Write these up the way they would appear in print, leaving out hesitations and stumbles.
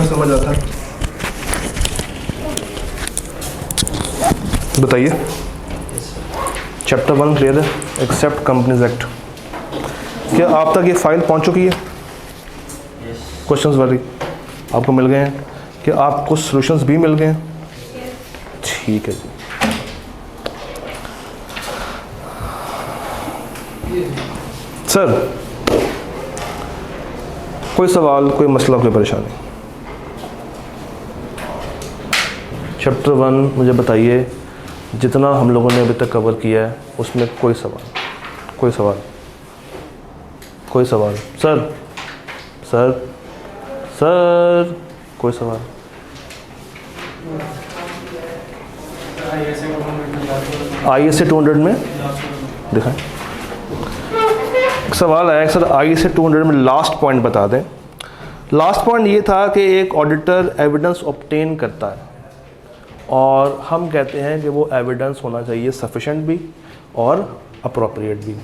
समझ आता है? बताइए। चैप्टर 1 क्लियर है, एक्सेप्ट कंपनीज एक्ट। क्या आप तक ये फाइल पहुंच चुकी है? क्वेश्चंस वाली आपको मिल गए हैं? क्या आपको सॉल्यूशंस भी मिल गए हैं? ठीक है जी। सर कोई सवाल, कोई मसला, कोई परेशानी? चैप्टर 1 मुझे बताइए, जितना हम लोगों ने अभी तक कवर किया है उसमें कोई सवाल, कोई सवाल, कोई सवाल? सर सर सर कोई सवाल? ISA 200 में दिखाएं। सवाल आया सर ISA 200 में लास्ट पॉइंट बता दें। लास्ट पॉइंट ये था कि एक ऑडिटर एविडेंस ऑब्टेन करता है और हम कहते हैं कि वो एविडेंस होना चाहिए सफिशेंट भी और अप्रोप्रिएट भी।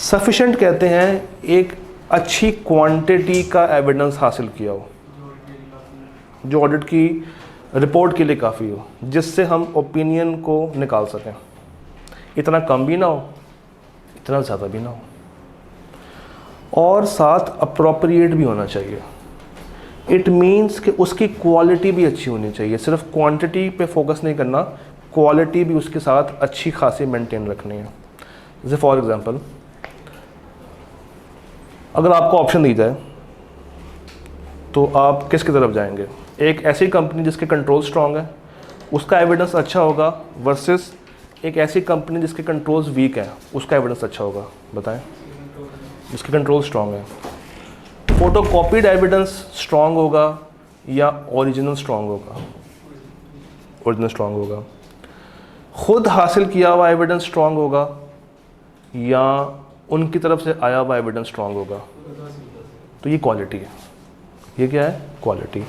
सफिशेंट कहते हैं एक अच्छी क्वांटिटी का एविडेंस हासिल किया हो, जो ऑडिट की रिपोर्ट के लिए काफ़ी हो, जिससे हम ओपिनियन को निकाल सकें। इतना कम भी ना हो, इतना ज़्यादा भी ना हो, और साथ अप्रोप्रिएट भी होना चाहिए। इट मीन्स कि उसकी क्वालिटी भी अच्छी होनी चाहिए। सिर्फ क्वांटिटी पे फोकस नहीं करना, क्वालिटी भी उसके साथ अच्छी खासी मेंटेन रखनी है। जैसे फॉर एग्जांपल, अगर आपको ऑप्शन दी जाए तो आप किसकी तरफ जाएंगे? एक ऐसी कंपनी जिसके कंट्रोल स्ट्रांग है, उसका एविडेंस अच्छा होगा, वर्सेस एक ऐसी कंपनी जिसके कंट्रोल्स वीक है, उसका एविडेंस अच्छा होगा? बताएं। जिसके कंट्रोल स्ट्रांग है। फोटोकॉपीड एविडेंस स्ट्रांग होगा या ओरिजिनल स्ट्रांग होगा? ओरिजिनल स्ट्रांग होगा। खुद हासिल किया हुआ एविडेंस स्ट्रांग होगा या उनकी तरफ से आया हुआ एविडेंस स्ट्रांग होगा? तो ये क्वालिटी है। ये क्या है? क्वालिटी।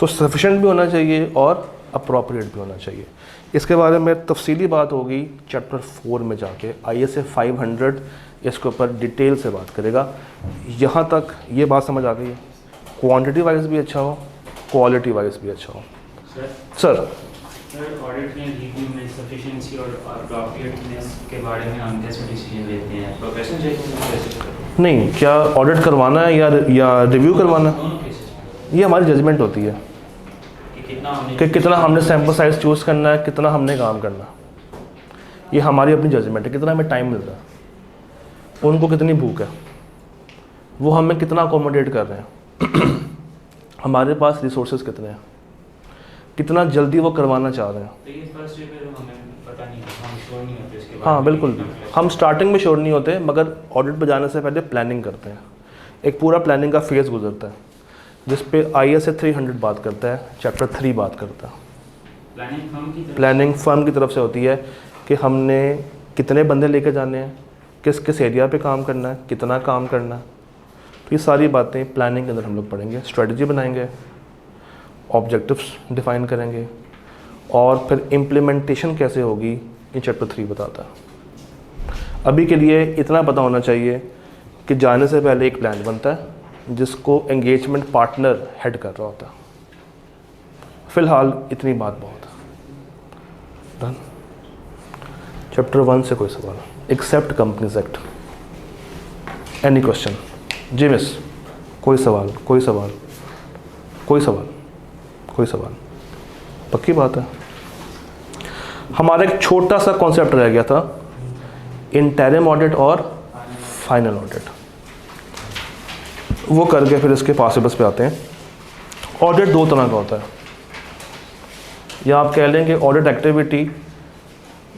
तो सफिशेंट भी होना चाहिए और अप्रोप्रिएट भी होना चाहिए। इसके बारे में तफसीली बात होगी चैप्टर 4 में जाके। ISA 500 इसके ऊपर डिटेल से बात करेगा। यहाँ तक ये बात समझ आ गई है? क्वांटिटी वाइज भी अच्छा हो, क्वालिटी वाइज भी अच्छा हो। सर ऑडिट में रिव्यू में सफिशिएंसी और अप्रोप्रिएटनेस के बारे में हम कैसे डिसीजन लेते हैं? प्रोफेशनल चेक नहीं, क्या ऑडिट करवाना है या रिव्यू करवाना है? ये हमारी जजमेंट होती है कि कितना हमने सैम्पल साइज चूज़ करना है, कितना हमने काम करना है। ये हमारी अपनी जजमेंट है। कितना हमें टाइम मिल रहा है, उनको कितनी भूख है, वो हमें कितना अकोमोडेट कर रहे हैं, हमारे पास रिसोर्सेज कितने हैं, कितना जल्दी वो करवाना चाह रहे हैं। हाँ बिल्कुल, हम स्टार्टिंग में श्योर नहीं होते, मगर ऑडिट पर जाने से पहले प्लानिंग करते हैं। एक पूरा प्लानिंग का फेज़ गुजरता है जिस पे ISA 300 बात करता है, चैप्टर 3 बात करता है। प्लानिंग फर्म की तरफ से होती है कि हमने कितने बंदे लेके जाने हैं, किस किस एरिया पे काम करना है, कितना काम करना है। तो ये सारी बातें प्लानिंग के अंदर हम लोग पढ़ेंगे। स्ट्रेटजी बनाएंगे, ऑब्जेक्टिव्स डिफ़ाइन करेंगे, और फिर इम्प्लीमेंटेशन कैसे होगी ये चैप्टर 3 बताता है। अभी के लिए इतना पता होना चाहिए कि जाने से पहले एक प्लान बनता है जिसको एंगेजमेंट पार्टनर हेड कर रहा होता है। फ़िलहाल इतनी बात बहुत है। डन। चैप्टर 1 से कोई सवाल? Except companies act. Any question? जी मिस, कोई सवाल, कोई सवाल, कोई सवाल, कोई सवाल? पक्की बात है। हमारा एक छोटा सा कॉन्सेप्ट रह गया था, इंटरिम ऑडिट और फाइनल ऑडिट। वो करके फिर इसके पासिबल्स पे आते हैं। ऑडिट दो तरह का होता है, या आप कह लेंगे ऑडिट एक्टिविटी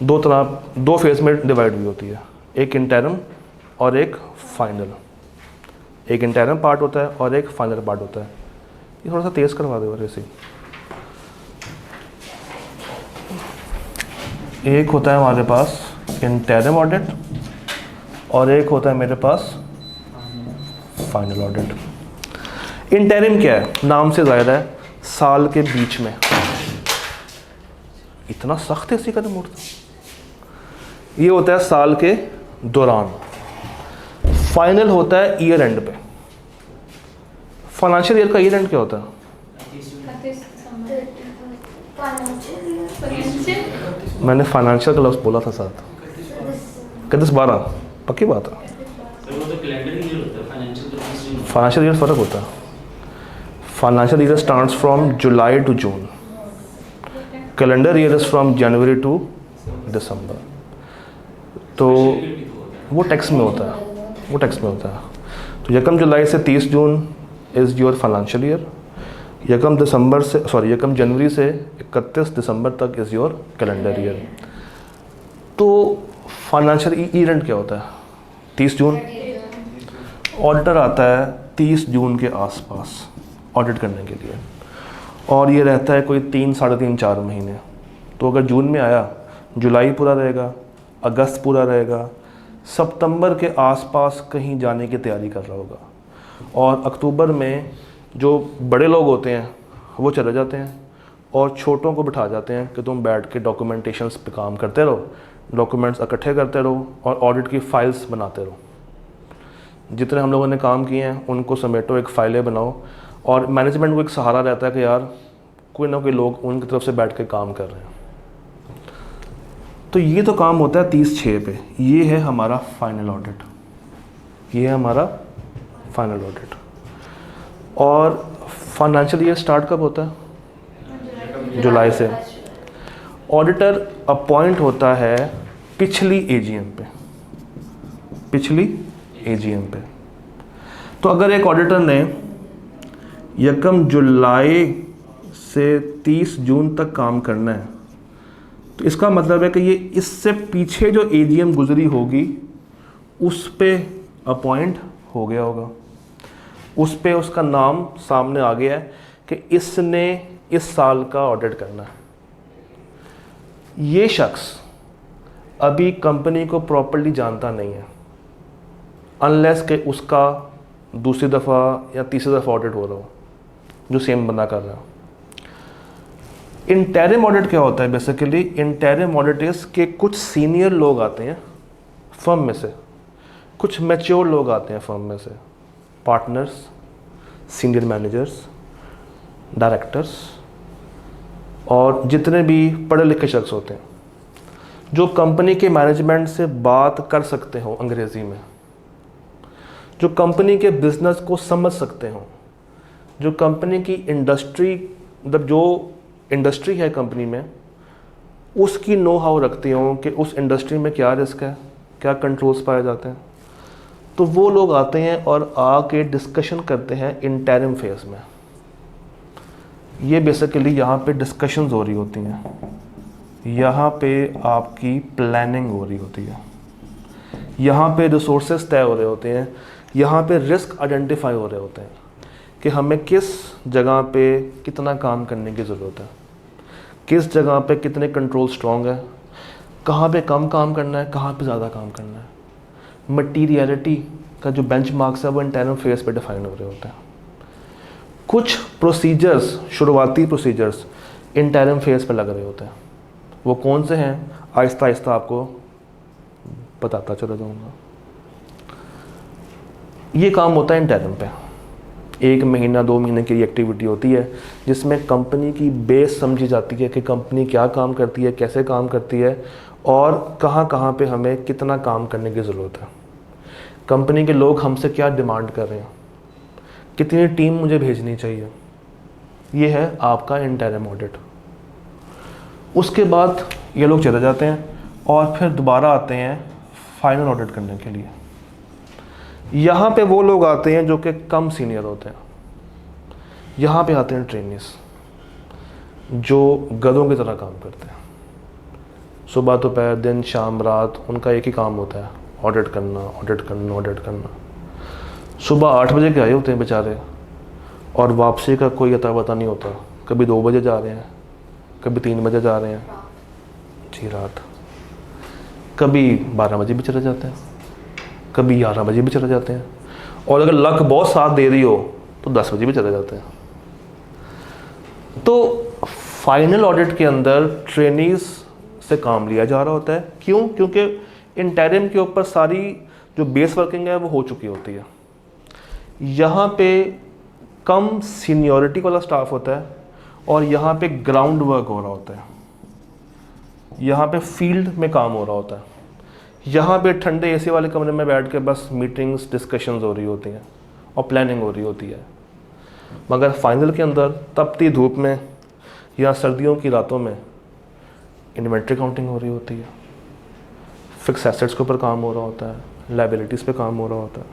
दो फेज़ में डिवाइड हुई होती है, एक इंटरिम और एक फाइनल। एक इंटरिम पार्ट होता है और एक फाइनल पार्ट होता है। ये थोड़ा सा तेज़ करवा दो वैसे। एक होता है हमारे पास इंटरिम ऑडिट और एक होता है मेरे पास फाइनल ऑडिट। इंटरिम क्या है? नाम से ज़ाहिर है, साल के बीच में। इतना सख्त है इसी कदम उठता। ये होता है साल के दौरान। फाइनल होता है ईयर एंड पे। फाइनेंशियल ईयर का ईयर एंड क्या होता है? मैंने फाइनेंशियल का लफ्ज़ बोला था साथ, 31/12 पक्की बात है। सर वो तो कैलेंडर ईयर होता है, फाइनेंशियल तो 30 दिन होता फाइनेंशियल ईयर फ़र्क होता है। Financial year starts from July to June, calendar year is from January to December. तो वो टैक्स में होता है, वो टैक्स में होता है। तो यकम जुलाई से 30 जून इज़ योर फाइनेंशियल ईयर, यकम जनवरी से 31 दिसंबर तक इज़ योर कैलेंडर ईयर। तो फाइनेंशियल ईयर एंड क्या होता है? 30 जून। ऑडिटर आता है 30 जून के आसपास ऑडिट करने के लिए, और ये रहता है कोई 3, साढ़े 3, 4 महीने। तो अगर जून में आया, जुलाई पूरा रहेगा, अगस्त पूरा रहेगा, सितंबर के आसपास कहीं जाने की तैयारी कर रहा होगा, और अक्टूबर में जो बड़े लोग होते हैं वो चले जाते हैं और छोटों को बिठा जाते हैं कि तुम बैठ के डॉक्यूमेंटेशंस पे काम करते रहो, डॉक्यूमेंट्स इकट्ठे करते रहो और ऑडिट की फ़ाइल्स बनाते रहो। जितने हम लोगों ने काम किए हैं उनको समेटो, एक फ़ाइलें बनाओ, और मैनेजमेंट को एक सहारा रहता है कि यार कोई ना कोई लोग उनकी तरफ से बैठ के काम कर रहे हैं। तो ये तो काम होता है 30/6 पे। ये है हमारा फाइनल ऑडिट, ये है हमारा फाइनल ऑडिट। और फाइनेंशियल ईयर स्टार्ट कब होता है? जुलाई से। ऑडिटर अपॉइंट होता है पिछली एजीएम पे, पिछली एजीएम पे। तो अगर एक ऑडिटर ने यकम जुलाई से 30 जून तक काम करना है, तो इसका मतलब है कि ये इससे पीछे जो एजीएम गुजरी होगी उस पे अपॉइंट हो गया होगा, उस पे उसका नाम सामने आ गया है कि इसने इस साल का ऑडिट करना है। ये शख्स अभी कंपनी को प्रॉपर्ली जानता नहीं है, अनलेस कि उसका दूसरी दफ़ा या तीसरी दफ़ा ऑडिट हो रहा हो जो सेम बंदा कर रहा है। इंटरिम ऑडिट क्या होता है? बेसिकली इंटरिम ऑडिट इज़ के कुछ सीनियर लोग आते हैं फर्म में से, कुछ मैच्योर लोग आते हैं फर्म में से, पार्टनर्स, सीनियर मैनेजर्स, डायरेक्टर्स और जितने भी पढ़े लिखे शख्स होते हैं जो कंपनी के मैनेजमेंट से बात कर सकते हो अंग्रेज़ी में, जो कंपनी के बिज़नेस को समझ सकते हो, जो कंपनी की इंडस्ट्री, मतलब जो इंडस्ट्री है कंपनी में उसकी नो हाउ रखते हो कि उस इंडस्ट्री में क्या रिस्क है, क्या कंट्रोल्स पाए जाते हैं। तो वो लोग आते हैं और आके डिस्कशन करते हैं इंटरिम फेज़ में। ये बेसिकली यहाँ पे डिस्कशंस हो रही होती हैं, यहाँ पे आपकी प्लानिंग हो रही होती है, यहाँ पे रिसोर्सेज तय हो रहे होते हैं, यहाँ पे रिस्क आइडेंटिफाई हो रहे होते हैं कि हमें किस जगह पे कितना काम करने की ज़रूरत है, किस जगह पे कितने कंट्रोल स्ट्रॉन्ग है, कहाँ पे कम काम करना है, कहाँ पे ज़्यादा काम करना है। मटीरियलिटी का जो बेंचमार्क्स है वो इंटरिम फेज़ पे डिफाइन हो रहे होते हैं। कुछ प्रोसीजर्स, शुरुआती प्रोसीजर्स इंटरिम फेज़ पे लग रहे होते हैं। वो कौन से हैं आहिस्ता आहिस्ता आपको बताता चला जाऊँगा। ये काम होता है इंटरिम पे, 1 महीना 2 महीने की एक्टिविटी होती है जिसमें कंपनी की बेस समझी जाती है कि कंपनी क्या काम करती है, कैसे काम करती है और कहाँ कहाँ पे हमें कितना काम करने की ज़रूरत है, कंपनी के लोग हमसे क्या डिमांड कर रहे हैं, कितनी टीम मुझे भेजनी चाहिए। ये है आपका इंटरिम ऑडिट। उसके बाद ये लोग चले जाते हैं और फिर दोबारा आते हैं फाइनल ऑडिट करने के लिए। यहाँ पे वो लोग आते हैं जो कि कम सीनियर होते हैं, यहाँ पे आते हैं ट्रेनीज जो गधों की तरह काम करते हैं, सुबह दोपहर दिन शाम रात उनका एक ही काम होता है, ऑडिट करना ऑडिट करना ऑडिट करना। सुबह 8 बजे के आए होते हैं बेचारे और वापसी का कोई अता पता नहीं होता, कभी 2 बजे जा रहे हैं, कभी 3 बजे जा रहे हैं जी रात, कभी 12 बजे भी चले जाते हैं, कभी 11 बजे भी चले जाते हैं, और अगर लक बहुत साथ दे रही हो तो 10 बजे भी चले जाते हैं। तो फाइनल ऑडिट के अंदर ट्रेनीज से काम लिया जा रहा होता है। क्यों? क्योंकि इंटरिम के ऊपर सारी जो बेस वर्किंग है वो हो चुकी होती है। यहाँ पे कम सीनियरिटी वाला स्टाफ होता है और यहाँ पे ग्राउंड वर्क हो रहा होता है, यहाँ पे फील्ड में काम हो रहा होता है, यहाँ पे ठंडे एसी वाले कमरे में बैठ के बस मीटिंग्स डिस्कशंस हो रही होती हैं और प्लानिंग हो रही होती है। मगर फाइनल के अंदर तपती धूप में या सर्दियों की रातों में इन्वेंट्री काउंटिंग हो रही होती है, फिक्स एसेट्स के ऊपर काम हो रहा होता है, लायबिलिटीज़ पे काम हो रहा होता है,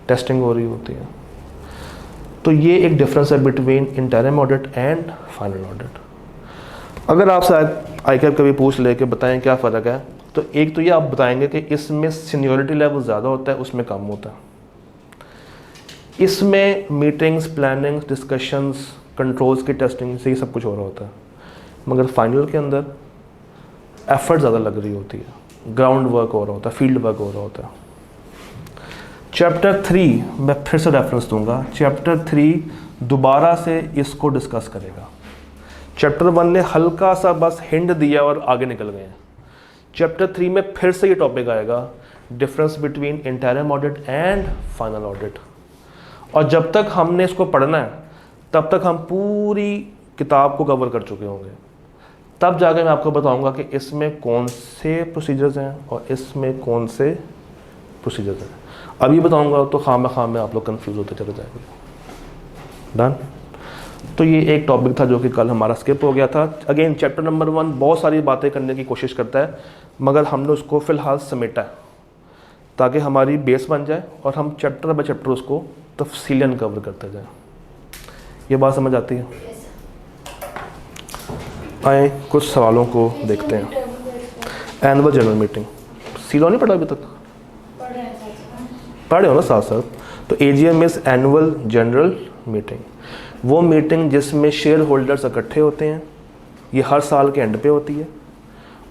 टेस्टिंग हो रही होती है। तो ये एक डिफरेंस है between interim audit and final audit. अगर आप शायद आईकैप कभी पूछ ले कि बताएं क्या फ़र्क है, तो एक तो ये आप बताएंगे कि इसमें सीनियरिटी लेवल ज़्यादा होता है, उसमें कम होता है। इसमें मीटिंग्स, प्लानिंग्स, डिस्कशंस, कंट्रोल्स की टेस्टिंग से ही सब कुछ हो रहा होता है। मगर फाइनल के अंदर एफर्ट ज़्यादा लग रही होती है, ग्राउंड वर्क हो रहा होता है, फील्ड वर्क हो रहा होता है। चैप्टर 3 मैं फिर से रेफरेंस दूंगा, चैप्टर 3 दोबारा से इसको डिस्कस करेगा। चैप्टर 1 ने हल्का सा बस हिंट दिया और आगे निकल गए हैं। चैप्टर 3 में फिर से ये टॉपिक आएगा, difference between interim audit and final audit. और जब तक हमने इसको पढ़ना है तब तक हम पूरी किताब को कवर कर चुके होंगे। तब जाकर मैं आपको बताऊंगा कि इसमें कौन से प्रोसीजर्स हैं और इसमें कौन से प्रोसीजर्स हैं। अभी बताऊंगा तो खाम में आप लोग कंफ्यूज होते चले जाएंगे। डन। तो ये एक टॉपिक था जो कि कल हमारा स्किप हो गया था। अगेन चैप्टर नंबर 1 बहुत सारी बातें करने की कोशिश करता है, मगर हमने उसको फ़िलहाल समेटा है ताकि हमारी बेस बन जाए और हम चैप्टर बाय चैप्टर उसको तफसीलन कवर करते जाएं। ये बात समझ आती है? आए कुछ सवालों को देखते हैं। एनुअल जनरल मीटिंग सीधा नहीं पढ़ा अभी तक? पढ़े हो ना साथ साथ? तो AGM is annual general meeting, वो मीटिंग जिसमें शेयर होल्डर्स इकट्ठे होते हैं। ये हर साल के एंड पे होती है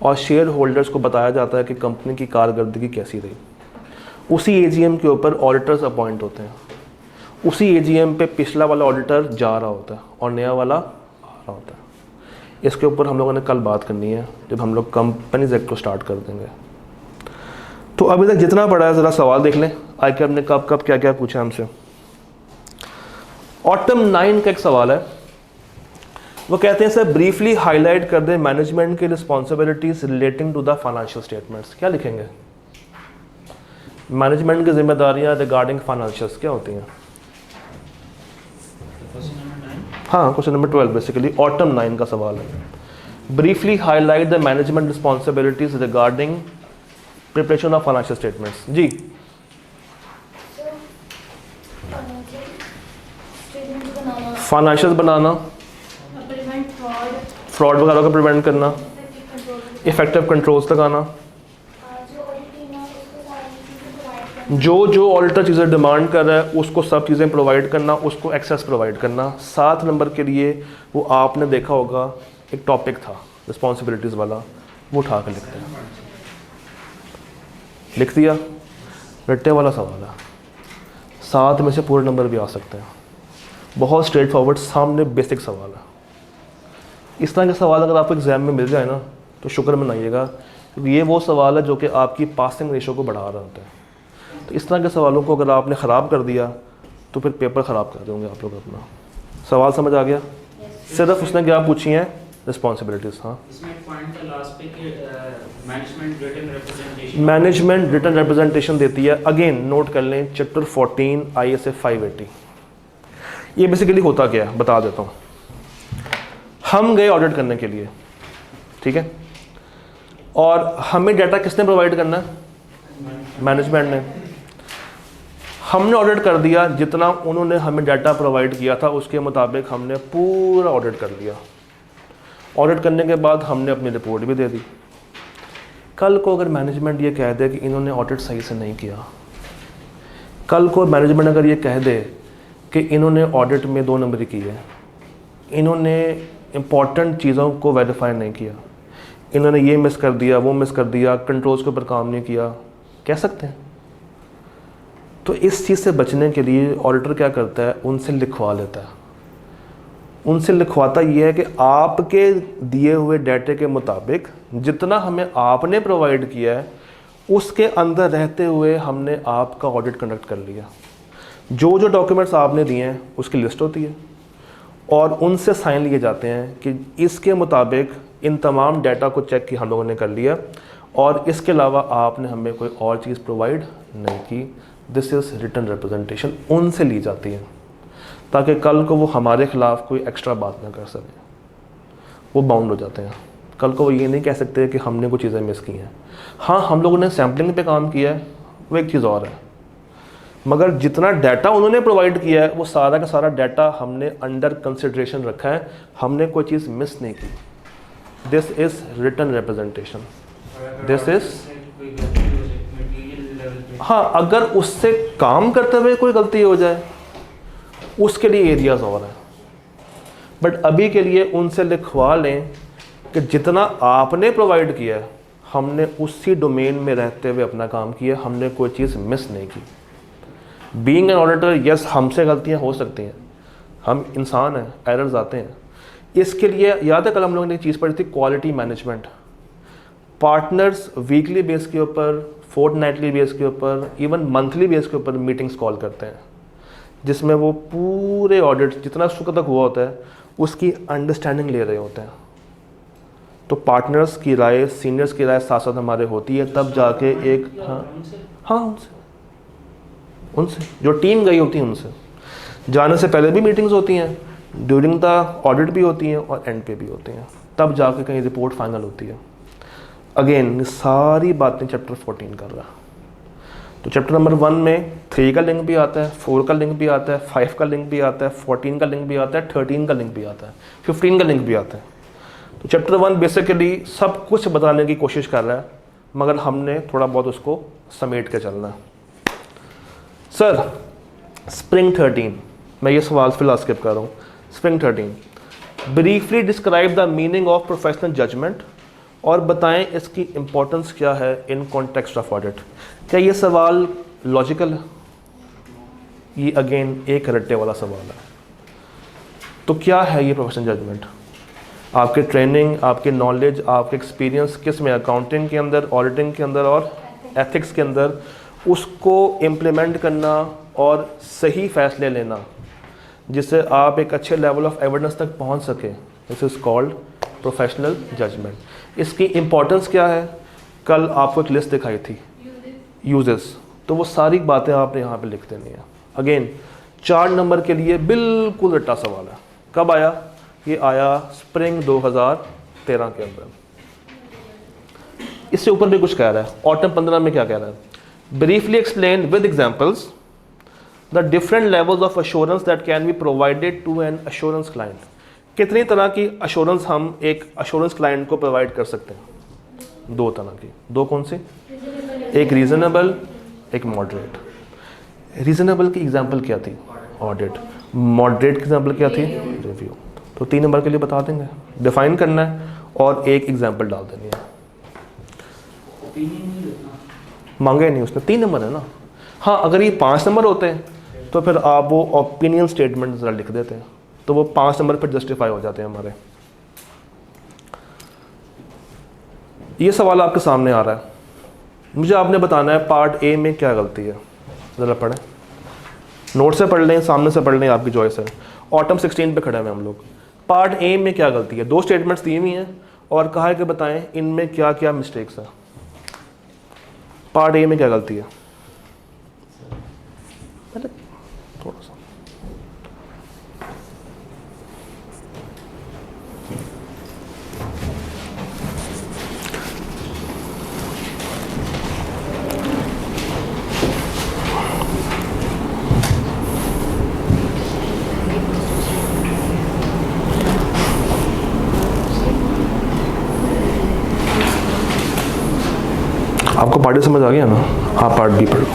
और शेयर होल्डर्स को बताया जाता है कि कंपनी की कारकर्दगी कैसी रही। उसी AGM के ऊपर ऑडिटर्स अपॉइंट होते हैं। उसी AGM पे पिछला वाला ऑडिटर जा रहा होता है और नया वाला आ रहा होता है। इसके ऊपर हम लोगों ने कल बात करनी है जब हम लोग कंपनीज एक्ट को स्टार्ट कर देंगे। तो अभी तक जितना पढ़ा है ज़रा सवाल देख लें। आईकैप ने कब कब क्या क्या पूछा हमसे। ऑटम 9 का एक सवाल है, वो कहते हैं सर ब्रीफली हाईलाइट कर दें मैनेजमेंट की responsibilities relating to the financial statements. क्या लिखेंगे? मैनेजमेंट की जिम्मेदारियां रिगार्डिंग फाइनेंशियल्स क्या होती हैं? हाँ, क्वेश्चन नंबर 12 बेसिकली ऑटम 9 का सवाल है। Briefly highlight the management responsibilities regarding preparation of financial statements. जी, फाइनेंशियल बनाना, फ्रॉड वगैरह को प्रिवेंट करना, इफेक्टिव कंट्रोल्स लगाना, जो ऑडिटर चीज़ें डिमांड कर रहा है उसको सब चीज़ें प्रोवाइड करना, उसको एक्सेस प्रोवाइड करना। 7 नंबर के लिए वो आपने देखा होगा एक टॉपिक था रिस्पॉन्सिबिलिटीज़ वाला, वो उठा कर लिखते हैं। लिख दिया, रट्टे वाला सवाल है। 7 में से पूरे नंबर भी आ सकते हैं। बहुत स्ट्रेट फॉरवर्ड सामने बेसिक सवाल है। इस तरह के सवाल अगर आपको एग्जाम में मिल जाए ना तो शुक्र मनाइएगा, क्योंकि ये वो सवाल है जो कि आपकी पासिंग रेशो को बढ़ा रहे होते हैं। तो इस तरह के सवालों को अगर आपने ख़राब कर दिया तो फिर पेपर ख़राब कर देंगे आप लोग अपना। सवाल समझ आ गया? सिर्फ उसने क्या पूछी हैं? रिस्पॉन्सिबिलिटीज़। हाँ, मैनेजमेंट रिटन रिप्रेजेंटेशन देती है। अगेन नोट कर लें, चैप्टर 14 ISA 580। ये बेसिकली होता क्या है बता देता हूँ। हम गए ऑडिट करने के लिए, ठीक है, और हमें डाटा किसने प्रोवाइड करना है? मैनेजमेंट ने। हमने ऑडिट कर दिया, जितना उन्होंने हमें डाटा प्रोवाइड किया था उसके मुताबिक हमने पूरा ऑडिट कर लिया। ऑडिट करने के बाद हमने अपनी रिपोर्ट भी दे दी। कल को अगर मैनेजमेंट ये कह दे कि इन्होंने ऑडिट सही से नहीं किया, कल को मैनेजमेंट अगर ये कह दे कि इन्होंने ऑडिट में 2 नंबरी की है, इन्होंने इम्पॉर्टेंट चीज़ों को वेरीफाई नहीं किया, इन्होंने ये मिस कर दिया, वो मिस कर दिया, कंट्रोल्स के ऊपर काम नहीं किया, कह सकते हैं। तो इस चीज़ से बचने के लिए ऑडिटर क्या करता है? उनसे लिखवा लेता है। उनसे लिखवाता ये है कि आपके दिए हुए डाटे के मुताबिक जितना हमें आपने प्रोवाइड किया है उसके अंदर रहते हुए हमने आपका ऑडिट कंडक्ट कर लिया। जो जो डॉक्यूमेंट्स आपने दिए हैं उसकी लिस्ट होती है और उनसे साइन लिए जाते हैं कि इसके मुताबिक इन तमाम डाटा को चेक किया हम लोगों ने कर लिया और इसके अलावा आपने हमें कोई और चीज़ प्रोवाइड नहीं की। दिस इज़ रिटन रिप्रेजेंटेशन उनसे ली जाती है ताकि कल को वो हमारे ख़िलाफ़ कोई एक्स्ट्रा बात ना कर सकें, वो बाउंड हो जाते हैं। कल को वो ये नहीं कह सकते कि हमने कुछ चीज़ें मिस की हैं। हाँ, हम लोगों ने सैम्पलिंग पे काम किया है, वो एक चीज़ और है, मगर जितना डाटा उन्होंने प्रोवाइड किया है वो सारा का सारा डाटा हमने अंडर कंसिडरेशन रखा है, हमने कोई चीज़ मिस नहीं की। This is written representation, this is. हाँ, अगर उससे काम करते हुए कोई गलती हो जाए उसके लिए एरियाज़ और हैं, बट अभी के लिए उनसे लिखवा लें कि जितना आपने प्रोवाइड किया है हमने उसी डोमेन में रहते हुए अपना काम किया, हमने कोई चीज़ मिस नहीं की। बीइंग एन ऑडिटर, यस, हमसे गलतियां हो सकती हैं, हम इंसान हैं, एरर्स आते हैं। इसके लिए याद है कल हम लोगों ने एक चीज़ पढ़ी थी, quality management. Partners weekly base के ऊपर, फोर्टनाइटली बेस के ऊपर, इवन मंथली बेस के ऊपर मीटिंग्स कॉल करते हैं जिसमें वो पूरे ऑडिट जितना सुख तक हुआ होता है उसकी अंडरस्टैंडिंग ले रहे होते हैं। तो पार्टनर्स की राय, सीनियर्स की राय साथ साथ हमारे होती है, तब जाके एक हाँ उनसे जो टीम गई होती है उनसे जाने से पहले भी मीटिंग्स होती हैं, ड्यूरिंग द ऑडिट भी होती हैं और एंड पे भी होती हैं, तब जाके कहीं रिपोर्ट फाइनल होती है। अगेन सारी बातें चैप्टर 14 कर रहा है। तो चैप्टर नंबर 1 में 3 का लिंक भी आता है, 4 का लिंक भी आता है, 5 का लिंक भी आता है, 14 का लिंक भी आता है, 13 का लिंक भी आता है, 15 का लिंक भी आता है। तो चैप्टर 1 बेसिकली सब कुछ बताने की कोशिश कर रहा है, मगर हमने थोड़ा बहुत उसको समेट के चलना है। सर, स्प्रिंग 13, मैं ये सवाल फिलहाल स्किप कर रहा हूँ। Spring 13, briefly describe the meaning of professional judgement और बताएं इसकी इम्पोर्टेंस क्या है इन कॉन्टेक्स्ट ऑफ ऑडिट। क्या ये सवाल लॉजिकल है? ये अगेन एक रट्टे वाला सवाल है। तो क्या है ये प्रोफेशनल जजमेंट? आपके ट्रेनिंग, आपके नॉलेज, आपके एक्सपीरियंस किस में, अकाउंटिंग के अंदर, ऑडिटिंग के अंदर और एथिक्स के अंदर, उसको इम्प्लीमेंट करना और सही फैसले लेना जिससे आप एक अच्छे लेवल ऑफ एविडेंस तक पहुंच सके। This is called professional judgement. इसकी इम्पोर्टेंस क्या है? कल आपको एक लिस्ट दिखाई थी यूजेस, तो वो सारी बातें आपने यहाँ पे लिख देनी है। अगेन 4 नंबर के लिए बिल्कुल रट्टा सवाल है। कब आया? ये आया स्प्रिंग 2013 के अंदर। इससे ऊपर भी कुछ कह रहा है। ऑटम 15 में क्या कह रहा है? Briefly explain with examples the different levels of assurance that can be provided to an assurance client. कितनी तरह की अश्योरेंस हम एक अश्योरेंस क्लाइंट को प्रोवाइड कर सकते हैं? 2 तरह की। 2 कौन सी? एक रीजनेबल, एक मॉडरेट। रीजनेबल की एग्जांपल क्या थी? ऑडिट। मॉडरेट की एग्जांपल क्या थी? रिव्यू। तो 3 नंबर के लिए बता देंगे, डिफाइन करना है और एक एग्जांपल डाल देनी है। मांगे नहीं उसने, 3 नंबर है ना। हाँ, अगर ये 5 नंबर होते हैं तो फिर आप वो ओपिनियन स्टेटमेंट ज़रा लिख देते हैं, तो वो 5 नंबर पर जस्टिफाई हो जाते हैं हमारे। ये सवाल आपके सामने आ रहा है, मुझे आपने बताना है पार्ट ए में क्या गलती है। ज़रा पढ़ें, नोट से पढ़ लें, सामने से पढ़ लें, आपकी चॉइस है। ऑटम 16 पे खड़े हैं हम लोग। पार्ट ए में क्या गलती है? 2 स्टेटमेंट्स दी हुई हैं और कहा है कि बताएं इनमें क्या क्या मिस्टेक्स है। पार्ट ए में क्या गलती है? थोड़ा सा आपको पार्ट ए समझ आ गया ना? आप पार्ट बी पढ़ लो।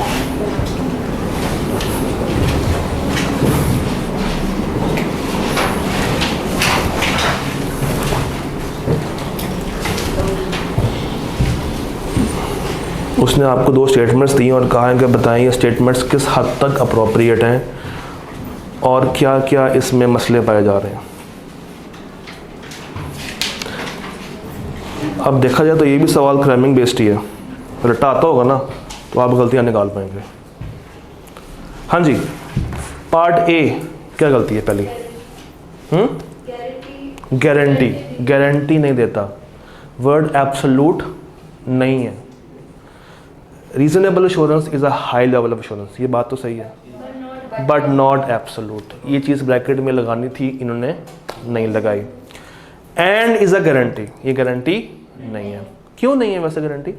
उसने आपको 2 स्टेटमेंट्स दी और कहा है कि बताएं ये स्टेटमेंट्स किस हद तक अप्रोप्रिएट हैं और क्या क्या इसमें मसले पाए जा रहे हैं। अब देखा जाए तो ये भी सवाल क्रैमिंग बेस्ड ही है, रट्टा आता होगा ना तो आप गलतियां निकाल पाएंगे। हाँ जी, पार्ट ए क्या गलती है पहली? गारंटी, गारंटी नहीं देता, वर्ड एब्सोल्यूट नहीं है। Reasonable assurance is a high level of assurance, ये बात तो सही है, बट नॉट एब्सोल्यूट। ये चीज़ ब्रैकेट में लगानी थी, इन्होंने नहीं लगाई। एंड इज़ अ गारंटी, ये गारंटी नहीं है। क्यों नहीं है वैसे गारंटी?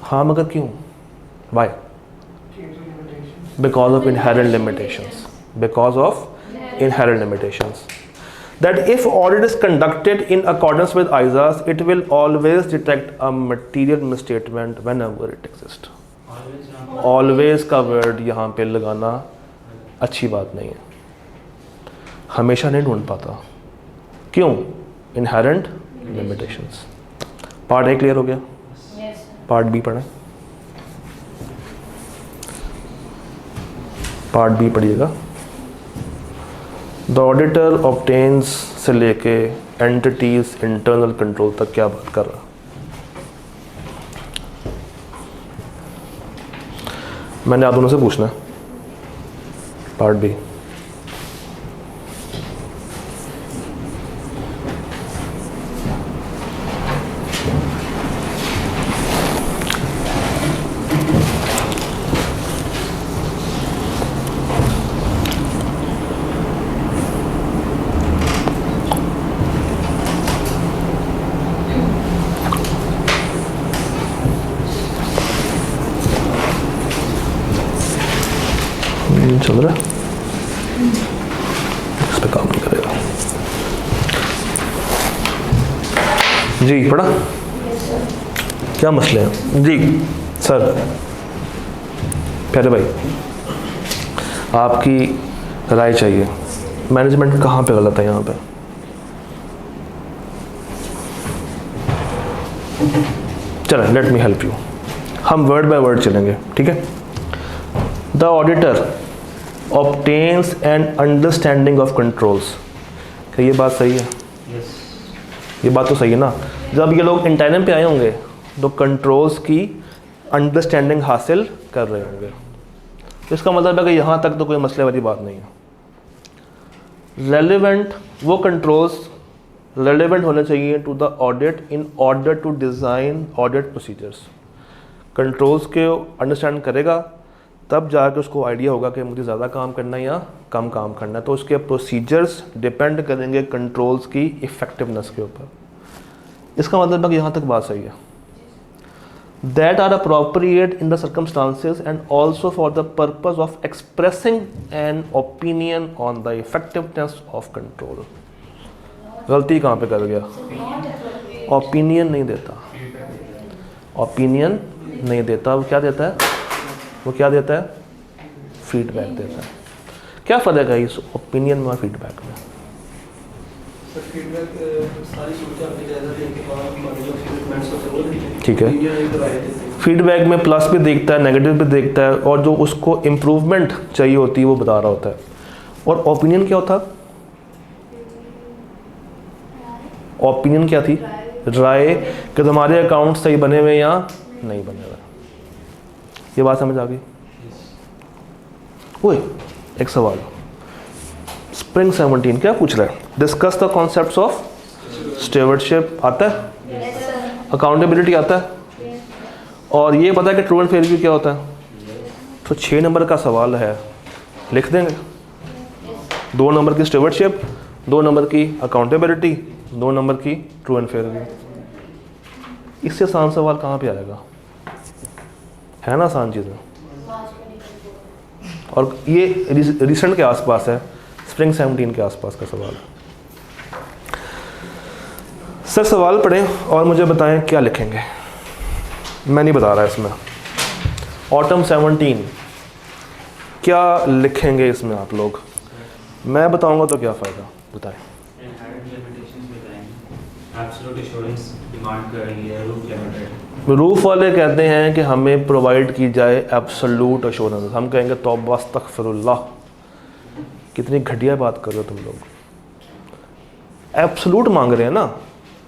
हाँ मगर क्यों? Why? Because of inherent limitations, because of inherent limitations, that if audit is conducted in accordance with ISAs, it will always detect a material misstatement whenever it exists. Always का word यहाँ पे लगाना अच्छी बात नहीं है, हमेशा नहीं ढूंढ पाता। क्यों? inherent limitations। Part A clear हो गया? पार्ट बी पढ़ें। पार्ट बी पढ़िएगा। द ऑडिटर ऑब्टेन्स से लेके एंटिटीज इंटरनल कंट्रोल तक क्या बात कर रहा? मैंने आप दोनों से पूछना है। पार्ट बी चल रहा है, इस पे काम नहीं करेगा जी। पढ़ा? क्या मसले हैं जी? सर प्यारे भाई, आपकी राय चाहिए। मैनेजमेंट कहाँ पे गलत है यहाँ पे? चलें, लेट मी हेल्प यू। हम वर्ड बाय वर्ड चलेंगे, ठीक है? The auditor obtains an understanding of controls। क्या ये बात सही है? Yes. ये बात तो सही है ना। जब ये लोग इंटरनल पे आए होंगे तो कंट्रोल्स की अंडरस्टैंडिंग हासिल कर रहे होंगे। इसका मतलब है कि यहाँ तक तो कोई मसले वाली बात नहीं है। रेलेवेंट, वो कंट्रोल्स रेलेवेंट होने चाहिए to the audit in order to design audit procedures. Controls के अंडरस्टैंड करेगा तब जाकर उसको आइडिया होगा कि मुझे ज़्यादा काम करना है या कम काम करना है। तो उसके प्रोसीजर्स डिपेंड करेंगे कंट्रोल्स की इफ़ेक्टिवनेस के ऊपर। इसका मतलब है कि यहाँ तक बात सही है। That are appropriate in the circumstances and also for the purpose of expressing an opinion on the effectiveness of control. गलती कहाँ पे कर गया? ओपिनियन नहीं देता, ओपिनियन नहीं देता। वो क्या देता है? वो क्या देता है? फीडबैक देता है। क्या फ़र्क है इस ओपिनियन में और फीडबैक में? ठीक है, फीडबैक में प्लस भी देखता है, नेगेटिव भी देखता है, और जो उसको इम्प्रूवमेंट चाहिए होती है वो बता रहा होता है। और ओपिनियन क्या होता? ओपिनियन क्या थी? राय कि तुम्हारे अकाउंट सही बने हुए या नहीं बने हुए। ये बात समझ आ गई? ओए, एक सवाल, स्प्रिंग 17 क्या पूछ रहा है? Discuss the concepts of stewardship आता है? अकाउंटेबिलिटी आता है? और ये पता है कि ट्रू एंड फेयर व्यू क्या होता है? तो 6 नंबर का सवाल है, लिख देंगे। 2 नंबर की स्टेवर्डशिप, 2 नंबर की अकाउंटेबिलिटी, 2 नंबर की ट्रू एंड फेयर व्यू। इससे आसान सवाल कहाँ पे आएगा? है ना आसान चीज़ें। और ये रिसेंट के आसपास है, स्प्रिंग 17 के आसपास का सवाल है। सर सवाल पढ़ें और मुझे बताएं क्या लिखेंगे। मैं नहीं बता रहा इसमें। ऑटम 17 क्या लिखेंगे इसमें आप लोग? मैं बताऊंगा तो क्या फ़ायदा, बताएं। रूफ वाले कहते हैं कि हमें प्रोवाइड की जाए एब्सोल्यूट एश्योरेंस। हम कहेंगे तौबा अस्तगफिरुल्लाह, कितनी घटिया बात कर रहे हो तुम लोग। एब्सोल्यूट मांग रहे हैं ना,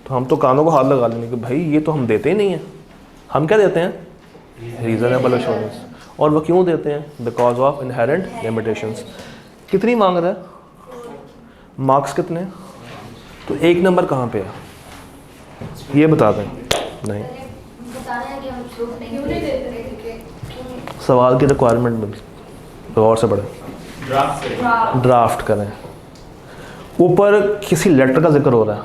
तो हम तो कानों को हाथ लगा लेंगे कि भाई ये तो हम देते ही नहीं हैं। हम क्या देते हैं? Reasonable assurance. और वो क्यों देते हैं? Because of inherent limitations. कितनी मांग रहा है? मार्क्स कितने? तो 1 नंबर कहाँ पे है ये बता दें। नहीं, सवाल की रिक्वायरमेंट गौर से पढ़ें, ड्राफ्ट करें। ऊपर किसी लेटर का जिक्र हो रहा है,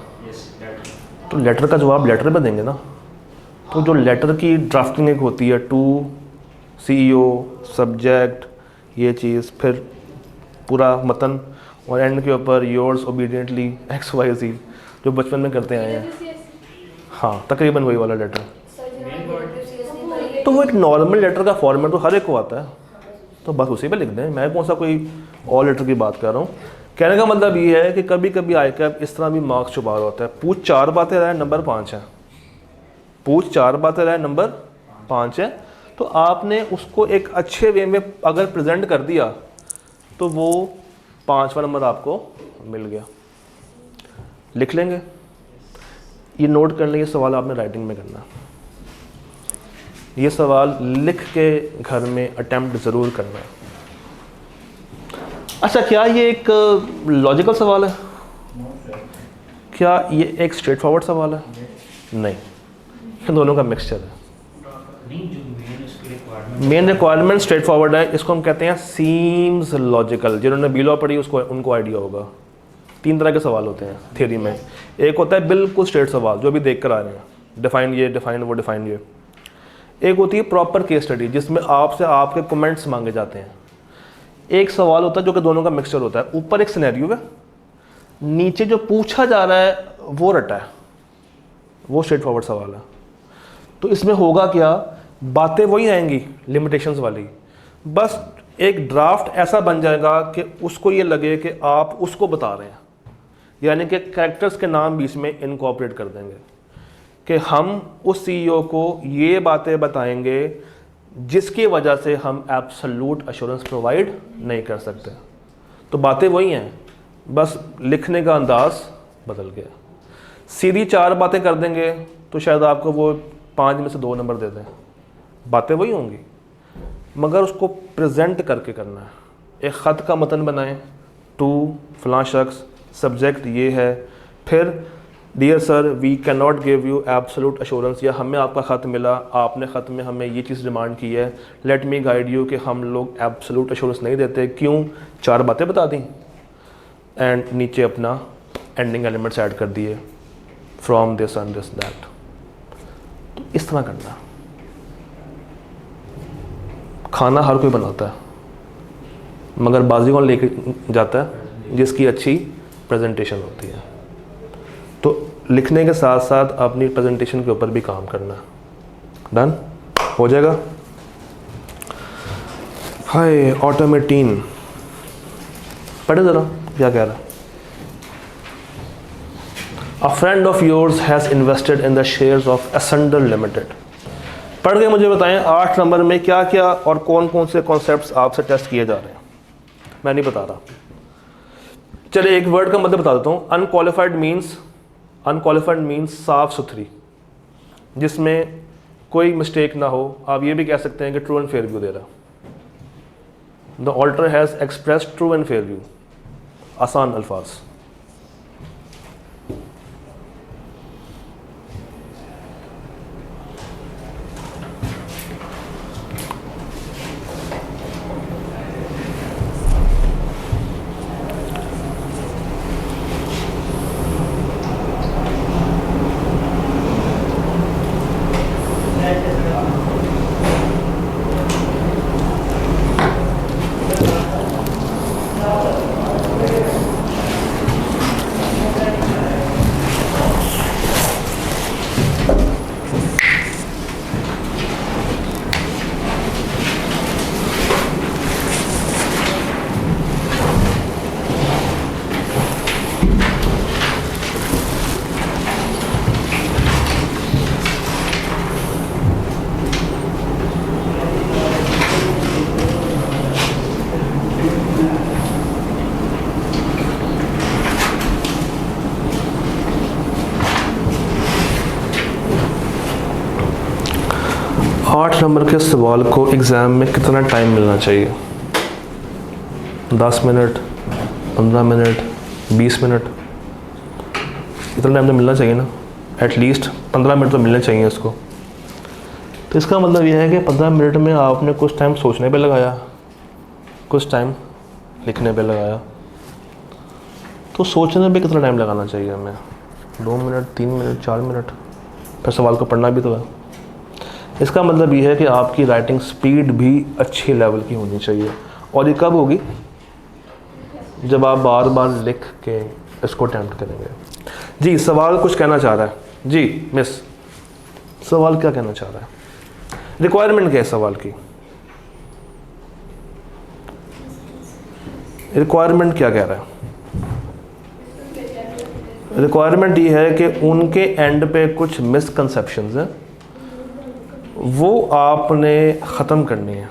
तो लेटर का जवाब लेटर में देंगे ना। तो जो लेटर की ड्राफ्टिंग एक होती है, टू CEO, सब्जेक्ट, ये चीज़, फिर पूरा मतन, और एंड के ऊपर योर्स ओबीडियंटली XYZ, जो बचपन में करते आए हैं। हाँ, तकरीबन वही वाला लेटर। तो वो एक नॉर्मल लेटर का फॉर्मेट तो हर एक को आता है, तो बस उसी पे लिख दें। मैं कौन सा कोई और लेटर की बात कर रहा हूँ। कहने का मतलब ये है कि कभी कभी आईकैप इस तरह भी मार्क्स छुपा रहा होता है। पूछ 4 बातें रहा है, नंबर 5 है। पूछ 4 बातें रहा है, नंबर 5 है। तो आपने उसको एक अच्छे वे में अगर प्रेजेंट कर दिया तो वो 5वां नंबर आपको मिल गया। लिख लेंगे, ये नोट कर लें, ये सवाल आपने राइटिंग में करना। ये सवाल लिख के घर में अटेम्प्ट ज़रूर करना है। अच्छा, क्या ये एक लॉजिकल सवाल है? क्या ये एक स्ट्रेट फॉरवर्ड सवाल है? नहीं, इन दोनों का मिक्सचर है। मेन रिक्वायरमेंट स्ट्रेट फॉरवर्ड है, इसको हम कहते हैं सीम्स लॉजिकल। जिन्होंने बी लॉ पढ़ी उसको उनको आइडिया होगा। 3 तरह के सवाल होते हैं थ्योरी में। एक होता है बिल्कुल स्ट्रेट सवाल जो भी देख कर आ रहे हैं, डिफाइन ये, डिफाइन वो, डिफाइन ये। एक होती है प्रॉपर केस स्टडी जिसमें आपसे आपके कमेंट्स मांगे जाते हैं। एक सवाल होता है जो कि दोनों का मिक्सचर होता है। ऊपर एक सिनेरियो है, नीचे जो पूछा जा रहा है वो रटा है, वो स्ट्रेट फॉरवर्ड सवाल है। तो इसमें होगा क्या, बातें वही आएंगी लिमिटेशंस वाली, बस एक ड्राफ्ट ऐसा बन जाएगा कि उसको ये लगे कि आप उसको बता रहे हैं, यानी कि कैरेक्टर्स के नाम बीच में इनकॉर्पोरेट कर देंगे कि हम उस CEO को ये बातें बताएंगे जिसकी वजह से हम एब्सोल्यूट एश्योरेंस प्रोवाइड नहीं कर सकते। तो बातें वही हैं, बस लिखने का अंदाज बदल गया। सीधी 4 बातें कर देंगे तो शायद आपको वो 5 में से 2 नंबर दे दें। बातें वही होंगी मगर उसको प्रेजेंट करके करना है। एक ख़त का मतन बनाएं, टू फलां शख्स, सब्जेक्ट ये है, फिर dear sir we can not give you absolute assurance, या हमें आपका ख़त मिला, आपने ख़त में हमें ये चीज़ डिमांड की है, लेट मी गाइड यू कि हम लोग एब्सोल्यूट एश्योरेंस नहीं देते। क्यों? 4 बातें बता दी एंड नीचे अपना एंडिंग एलिमेंट्स ऐड कर दिए, from this and this that. तो इस तरह करना। खाना हर कोई बनाता है मगर बाजी कौन लेके जाता है? जिसकी अच्छी प्रेजेंटेशन होती है। तो लिखने के साथ साथ अपनी प्रेजेंटेशन के ऊपर भी काम करना है। डन हो जाएगा। हाय ऑटोमेटीन, पढ़े ज़रा क्या कह रहा है। अ friend of yours has invested in the shares of ascender limited. पढ़ के मुझे बताएं 8 नंबर में क्या क्या और कौन कौन से कॉन्सेप्ट्स आपसे टेस्ट किए जा रहे हैं। मैं नहीं बता रहा। चलिए एक वर्ड का मतलब बता देता हूँ। अनक्वालिफाइड मीन्स साफ सुथरी, जिसमें कोई मिस्टेक ना हो। आप ये भी कह सकते हैं कि ट्रू एंड फेयर व्यू दे रहा। The auditor has expressed true and fair view. आसान अल्फाज। 8 नंबर के सवाल को एग्ज़ाम में कितना टाइम मिलना चाहिए? 10 मिनट, 15 मिनट, 20 मिनट, इतना टाइम तो मिलना चाहिए ना। एटलीस्ट 15 मिनट तो मिलने चाहिए इसको। तो इसका मतलब यह है कि 15 मिनट में आपने कुछ टाइम सोचने पे लगाया, कुछ टाइम लिखने पे लगाया। तो सोचने पे कितना टाइम लगाना चाहिए हमें? 2 मिनट, 3 मिनट, 4 मिनट, फिर सवाल को पढ़ना भी तो है। इसका मतलब ये है कि आपकी राइटिंग स्पीड भी अच्छी लेवल की होनी चाहिए। और ये कब होगी? जब आप बार बार लिख के इसको अटैम्प्ट करेंगे। जी, सवाल कुछ कहना चाह रहा है। जी मिस, सवाल क्या कहना चाह रहा है? रिक्वायरमेंट क्या है सवाल की? रिक्वायरमेंट क्या कह रहा है? रिक्वायरमेंट ये है कि उनके एंड पे कुछ मिसकंसेप्शंस हैं, वो आपने ख़त्म करनी है।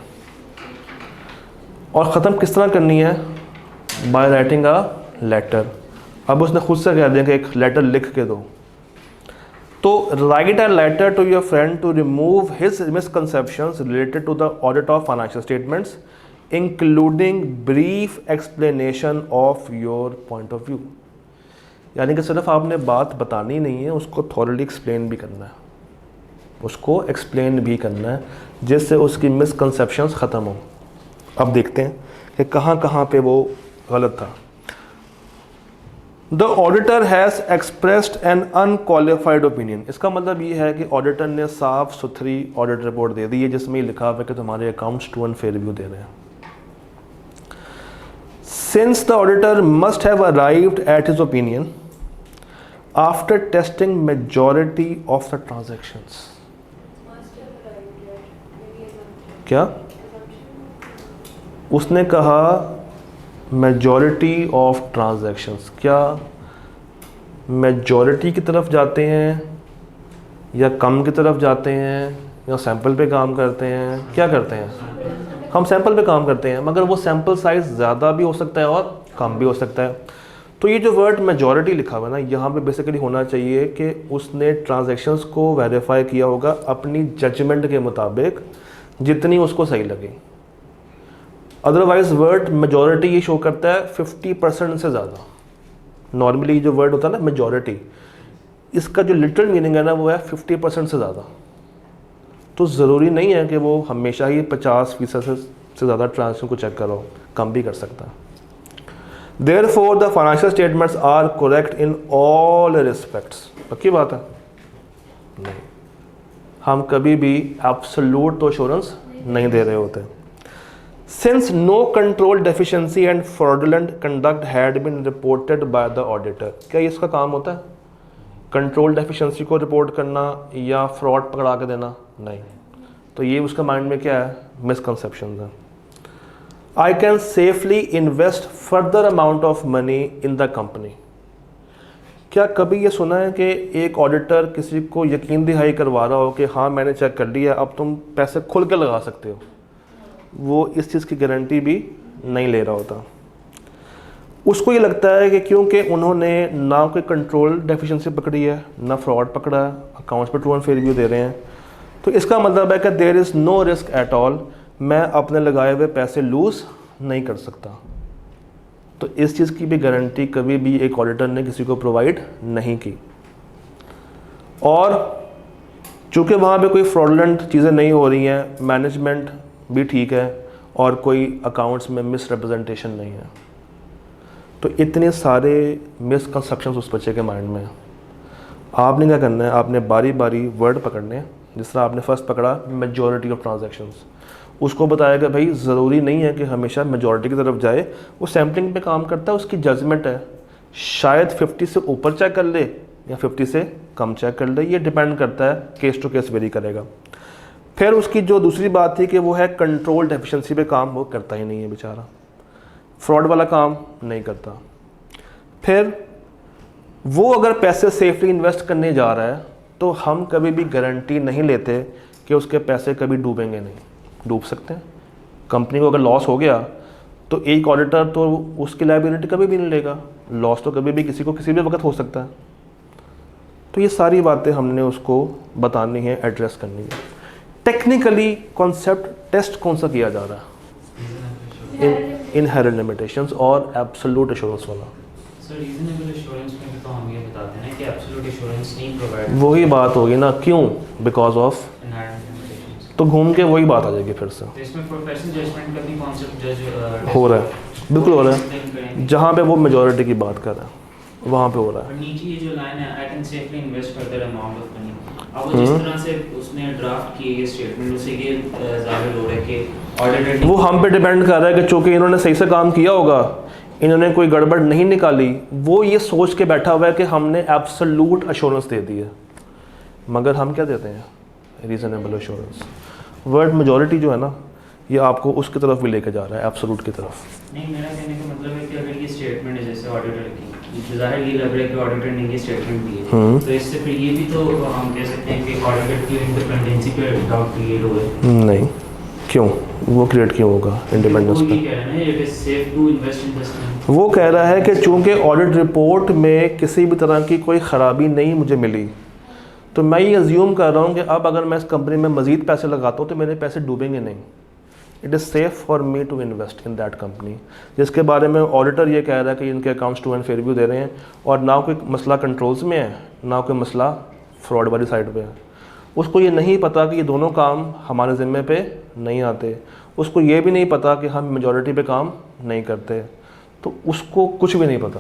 और ख़त्म किस तरह करनी है? By writing a letter. अब उसने खुद से कह दिया कि एक लेटर लिख के दो, तो write a letter to your friend to remove his misconceptions related to the audit of financial statements including brief explanation of your point of view. यानी कि सिर्फ आपने बात बतानी नहीं है, उसको थॉरली एक्सप्लेन भी करना है, उसको एक्सप्लेन भी करना है, जिससे उसकी मिसकंसेप्शंस ख़त्म हो। अब देखते हैं कि कहाँ कहाँ पे वो गलत था। The auditor has expressed an unqualified opinion. इसका मतलब ये है कि ऑडिटर ने साफ सुथरी ऑडिट रिपोर्ट दे दी है जिसमें ये लिखा हुआ है कि तुम्हारे accounts true and fair view दे रहे हैं। Since the auditor must have arrived at his opinion after testing majority of the transactions. क्या उसने कहा? Majority of transactions. क्या मेजॉरिटी की तरफ जाते हैं या कम की तरफ जाते हैं या सैंपल पे काम करते हैं? क्या करते हैं? हम सैंपल पे काम करते हैं, मगर वो सैंपल साइज़ ज़्यादा भी हो सकता है और कम भी हो सकता है। तो ये जो वर्ड मेजॉरिटी लिखा हुआ है ना, यहाँ पे बेसिकली होना चाहिए कि उसने ट्रांजैक्शंस को वेरीफाई किया होगा अपनी जजमेंट के मुताबिक, जितनी उसको सही लगे। अदरवाइज वर्ड मेजॉरिटी ये शो करता है 50% से ज़्यादा। नॉर्मली जो वर्ड होता है ना मेजॉरिटी, इसका जो लिटरल मीनिंग है ना वो है 50% से ज़्यादा। तो ज़रूरी नहीं है कि वो हमेशा ही 50% से ज़्यादा ट्रांजैक्शन को चेक करो, कम भी कर सकता है। Therefore the financial statements are correct in all respects। पक्की बात है? नहीं, हम कभी भी एब्सोल्यूट तो एश्योरेंस नहीं दे रहे होते। Since no control deficiency and fraudulent conduct had been reported by the auditor। क्या इसका काम होता है कंट्रोल डेफिशिएंसी को रिपोर्ट करना या फ्रॉड पकड़ा के देना? नहीं। तो ये उसका माइंड में क्या है? मिसकंसेप्शंस है। I can safely invest further amount of money in the company। क्या कभी ये सुना है कि एक ऑडिटर किसी को यकीन दहाई करवा रहा हो कि हाँ मैंने चेक कर लिया, अब तुम पैसे खुल के लगा सकते हो? वो इस चीज़ की गारंटी भी नहीं ले रहा होता। उसको ये लगता है कि क्योंकि उन्होंने ना कोई कंट्रोल डेफिशिएंसी पकड़ी है, ना फ्रॉड पकड़ा है, अकाउंट्स पर ट्रू एंड फेयर व्यू दे रहे हैं, तो इसका मतलब है कि there is no risk at all, मैं अपने लगाए हुए पैसे लूज़ नहीं कर सकता। तो इस चीज़ की भी गारंटी कभी भी एक ऑडिटर ने किसी को प्रोवाइड नहीं की। और चूँकि वहाँ पे कोई फ्रॉडलेंट चीज़ें नहीं हो रही हैं, मैनेजमेंट भी ठीक है और कोई अकाउंट्स में मिस रिप्रेजेंटेशन नहीं है, तो इतने सारे मिसकंसेप्शंस उस बच्चे के माइंड में। आपने क्या करना है? आपने बारी बारी वर्ड पकड़ने हैं। जिस तरह आपने फर्स्ट पकड़ा मेजॉरिटी ऑफ ट्रांजैक्शंस, उसको बताया कि भाई ज़रूरी नहीं है कि हमेशा मेजॉरिटी की तरफ जाए, वो सैम्पलिंग पे काम करता है, उसकी जजमेंट है, शायद 50 से ऊपर चेक कर ले या 50 से कम चेक कर ले, ये डिपेंड करता है, केस टू केस वेरी करेगा। फिर उसकी जो दूसरी बात थी कि वो है कंट्रोल डेफिशिएंसी पे काम वो करता ही नहीं है बेचारा, फ्रॉड वाला काम नहीं करता। फिर वो अगर पैसे सेफली इन्वेस्ट करने जा रहा है तो हम कभी भी गारंटी नहीं लेते कि उसके पैसे कभी डूबेंगे नहीं। डूब सकते हैं। कंपनी को अगर लॉस हो गया तो एक ऑडिटर तो उसकी लायबिलिटी कभी भी नहीं लेगा, लॉस तो कभी भी किसी को किसी भी वक्त हो सकता है। तो ये सारी बातें हमने उसको बतानी है, एड्रेस करनी है। टेक्निकली कॉन्सेप्ट टेस्ट कौन सा किया जा रहा है? इनहेरेंट लिमिटेशंस और एब्सोल्यूट एश्योरेंस वाला। सर रीजनेबल एश्योरेंस में तो हम ये बताते हैं कि एब्सोल्यूट एश्योरेंस नहीं प्रोवाइड। वही बात होगी ना, क्यों? Because of inherent limitations. तो घूम के वही बात आ जाएगी फिर से। तो इसमें प्रोफेशनल जजमेंट का भी कॉन्सेप्ट जज हो रहा है, बिल्कुल हो रहा है। जहाँ पे वो मेजॉरिटी की बात कर रहा है वहाँ पे हो रहा है। और नीचे ये जो लाइन है, I can safely invest further amount of money, अब वो जिस तरह से उसने ड्राफ्ट की ये स्टेटमेंट, उससे ये जाहिर हो रहा है कि ऑडिटर वो हम पे डिपेंड कर रहा है कि चूंकि इन्होंने सही से काम किया होगा, इन्होंने कोई गड़बड़ नहीं निकाली, वो ये सोच के बैठा हुआ है कि हमने एब्सोल्यूट एश्योरेंस दे दी है। मगर हम क्या देते हैं? Reasonable assurance. वर्ड मेजॉरिटी जो है ना, ये आपको उसकी तरफ भी लेके जा रहा है, एब्सोल्यूट की तरफ। नहीं, मेरा कहने का मतलब है कि अगर ये स्टेटमेंट है जैसे ऑडिटर की, ज़ाहिर ये लग रहा है कि ऑडिटर ने ये स्टेटमेंट दी है, तो इससे फिर ये भी तो हम कह सकते हैं कि ऑडिटर की इंडिपेंडेंसी पे डाउट क्रिएट हुआ है। नहीं, क्यों? वो क्रिएट क्यों होगा इंडिपेंडेंस वो पे? ये कह रहा है ना, it is safe to invest in this money. वो कह रहा है कि चूंकि ऑडिट रिपोर्ट में किसी भी तरह की कोई ख़राबी नहीं मुझे मिली, तो मैं ये अज्यूम कर रहा हूँ कि अब अगर मैं इस कंपनी में मज़ीद पैसे लगाता हूँ तो मेरे पैसे डूबेंगे नहीं। It is safe for me to invest in that company, जिसके बारे में ऑडिटर ये कह रहा है कि इनके accounts true and fair view दे रहे हैं और ना कोई मसला कंट्रोल्स में है, ना कोई मसला फ्रॉड वाली साइड पे है। उसको ये नहीं पता कि ये दोनों काम हमारे ज़िम्मे पे नहीं आते, उसको ये भी नहीं पता कि हम मेजॉरिटी पे काम नहीं करते, तो उसको कुछ भी नहीं पता।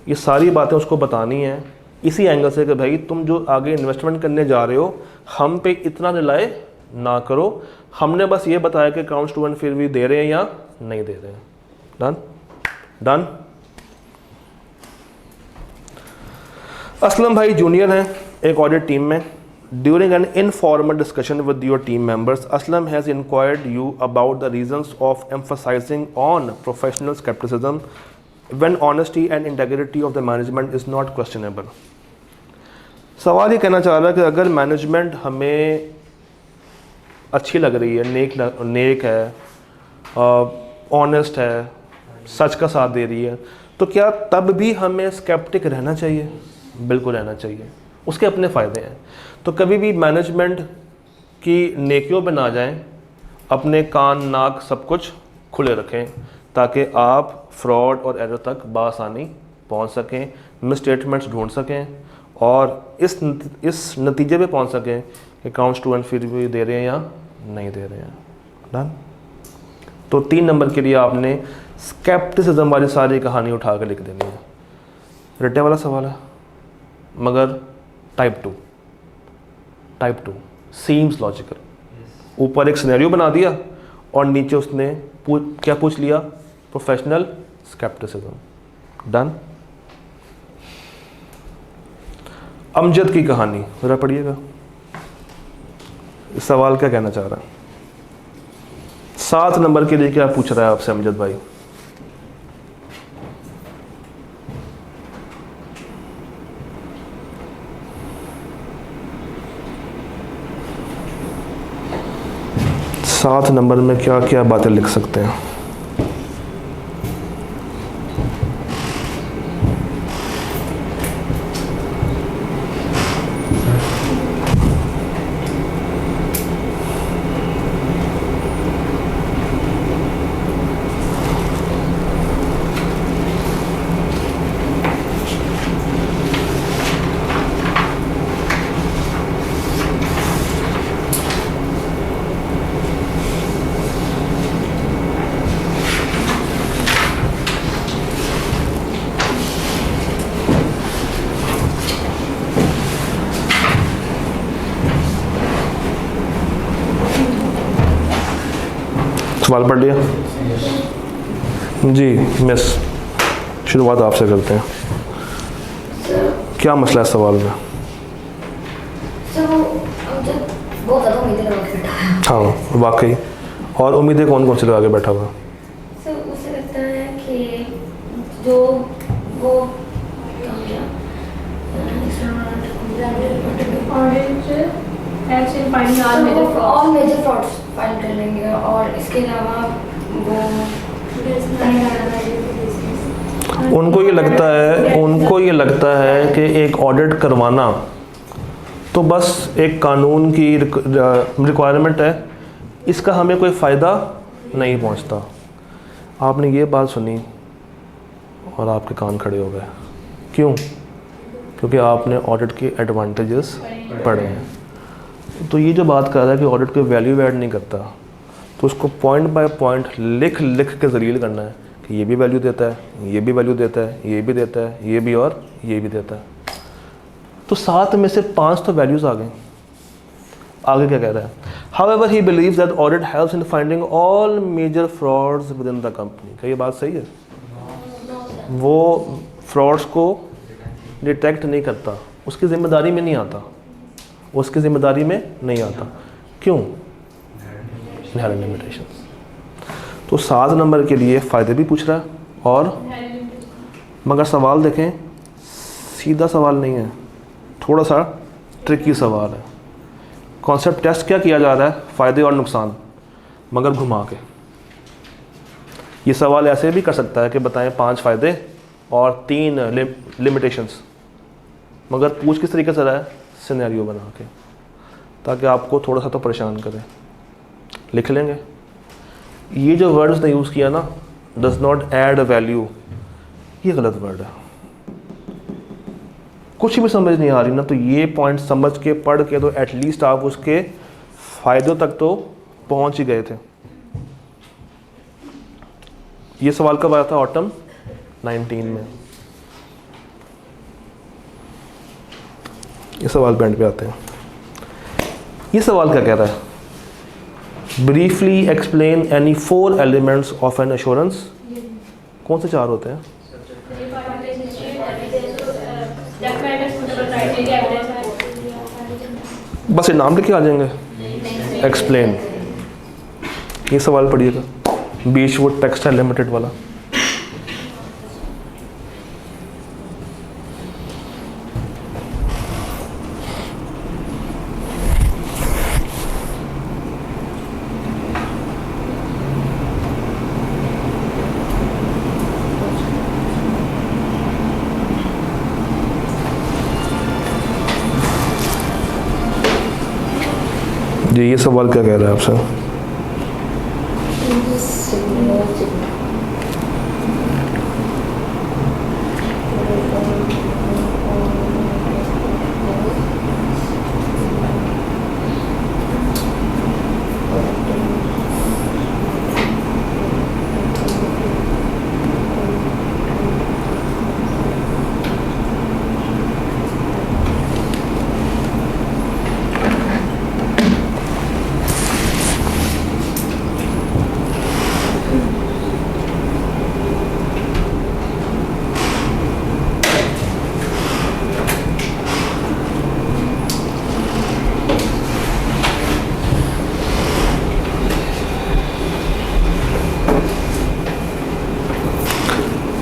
ये सारी बातें उसको बतानी है इसी एंगल से कि भाई तुम जो आगे इन्वेस्टमेंट करने जा रहे हो हम पे इतना रिलाय ना करो, हमने बस ये बताया कि accounts true and fair view दे रहे हैं या नहीं दे रहे हैं। Done done. असलम भाई जूनियर हैं एक ऑडिट टीम में। During an informal discussion with your team members, Aslam has inquired you about the reasons of emphasising on professional scepticism when honesty and integrity of the management is not questionable। सवाल ये कहना चाह रहा है कि अगर management हमें अच्छी लग रही है, नेक है, ऑनेस्ट है, सच का साथ दे रही है, तो क्या तब भी हमें स्केप्टिक रहना चाहिए? बिल्कुल रहना चाहिए, उसके अपने फ़ायदे हैं। तो कभी भी मैनेजमेंट की नेकियों पे ना जाएं, अपने कान नाक सब कुछ खुले रखें ताकि आप फ्रॉड और एरर तक बासानी पहुंच सकें, मिसस्टेटमेंट्स ढूंढ सकें और इस नतीजे पे पहुंच सकें कि accounts true and fair view दे रहे हैं या नहीं दे रहे हैं। डन। तो 3 नंबर के लिए आपने स्केप्टिसिज्म वाली सारी कहानी उठा कर लिख देनी है। रट्टे वाला सवाल है मगर टाइप टू सीम्स लॉजिकल। ऊपर एक सिनेरियो बना दिया और नीचे उसने क्या पूछ लिया? Professional scepticism. डन। अमजद की कहानी ज़रा पढ़िएगा, इस सवाल क्या कहना चाह रहा है? 7 नंबर के लिए क्या पूछ रहा है आपसे अमजद भाई? सात नंबर में क्या क्या बातें लिख सकते हैं? सवाल पढ़ लिया जी मिस, शुरुआत आपसे करते हैं। क्या मसला है सवाल में? बहुत ज़्यादा उम्मीदें लगा के बैठा है। हाँ वाकई। और उम्मीदें कौन कौन सी लगा के बैठा हुआ? सर उसे लगता है कि जो वो ऑल मेजर फ्रॉड्स फाइल कर लेंगे और इसके अलावा वो उनको ये लगता है कि एक ऑडिट करवाना तो बस एक कानून की रिक्वायरमेंट है, इसका हमें कोई फ़ायदा नहीं पहुंचता। आपने ये बात सुनी और आपके कान खड़े हो गए, क्यों? क्योंकि आपने ऑडिट के एडवांटेजेस पढ़े हैं। तो ये जो बात कर रहा है कि ऑडिट कोई वैल्यू ऐड नहीं करता, तो उसको पॉइंट बाय पॉइंट लिख लिख के जलील करना है कि ये भी वैल्यू देता है, ये भी वैल्यू देता है, ये भी देता है, ये भी और ये भी देता है। तो 7 में से 5 तो वैल्यूज़ आ गए। आगे क्या कह रहा है? However, he believes that audit helps in finding all major frauds within the company। क्या ये बात सही है? वो फ्रॉड्स को डिटेक्ट नहीं करता, उसकी ज़िम्मेदारी में नहीं आता, उसकी ज़िम्मेदारी में नहीं आता। क्यों? Inherent limitations. तो 7 नंबर के लिए फ़ायदे भी पूछ रहा है, और मगर सवाल देखें, सीधा सवाल नहीं है, थोड़ा सा ट्रिकी सवाल है। कॉन्सेप्ट टेस्ट क्या किया जा रहा है? फ़ायदे और नुकसान, मगर घुमा के। ये सवाल ऐसे भी कर सकता है कि बताएं 5 फ़ायदे और 3 लिमिटेशंस, मगर पूछ किस तरीके से रहा है? सिनेरियो बना के, ताकि आपको थोड़ा सा तो परेशान करें। लिख लेंगे। ये जो वर्ड्स ने यूज़ किया ना, डज नॉट ऐड वैल्यू, ये गलत वर्ड है। कुछ भी समझ नहीं आ रही ना, तो ये पॉइंट समझ के पढ़ के तो एटलीस्ट आप उसके फ़ायदों तक तो पहुंच ही गए थे। ये सवाल कब आया था? ऑटम 19 में। ये सवाल बैंड पे आते हैं। ये सवाल क्या कह रहा है? Briefly explain any 4 elements of N assurance. कौन से 4 होते हैं? बस ये नाम लेके आ जाएंगे। एक्सप्लेन, ये सवाल पढ़िएगा, बीचवुड टेक्सटाइल लिमिटेड वाला। जी, ये सवाल क्या कह रहा है आपसे?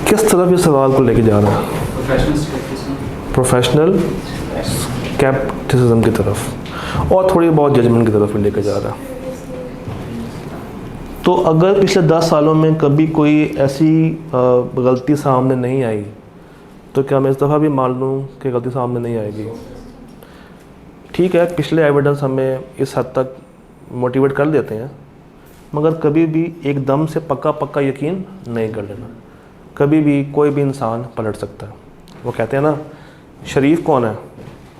किस तरफ ये सवाल को लेके जा रहा है? प्रोफेशनल स्केप्टिसिज्म की तरफ, और थोड़ी बहुत जजमेंट की तरफ भी लेके जा रहा है। तो अगर पिछले 10 सालों में कभी कोई ऐसी गलती सामने नहीं आई, तो क्या मैं इस दफ़ा भी मान लूँ कि गलती सामने नहीं आएगी? ठीक है, पिछले एविडेंस हमें इस हद तक मोटिवेट कर देते हैं, मगर कभी भी एकदम से पक्का यकीन नहीं कर लेना। कभी भी कोई भी इंसान पलट सकता है। वो कहते हैं ना, शरीफ कौन है?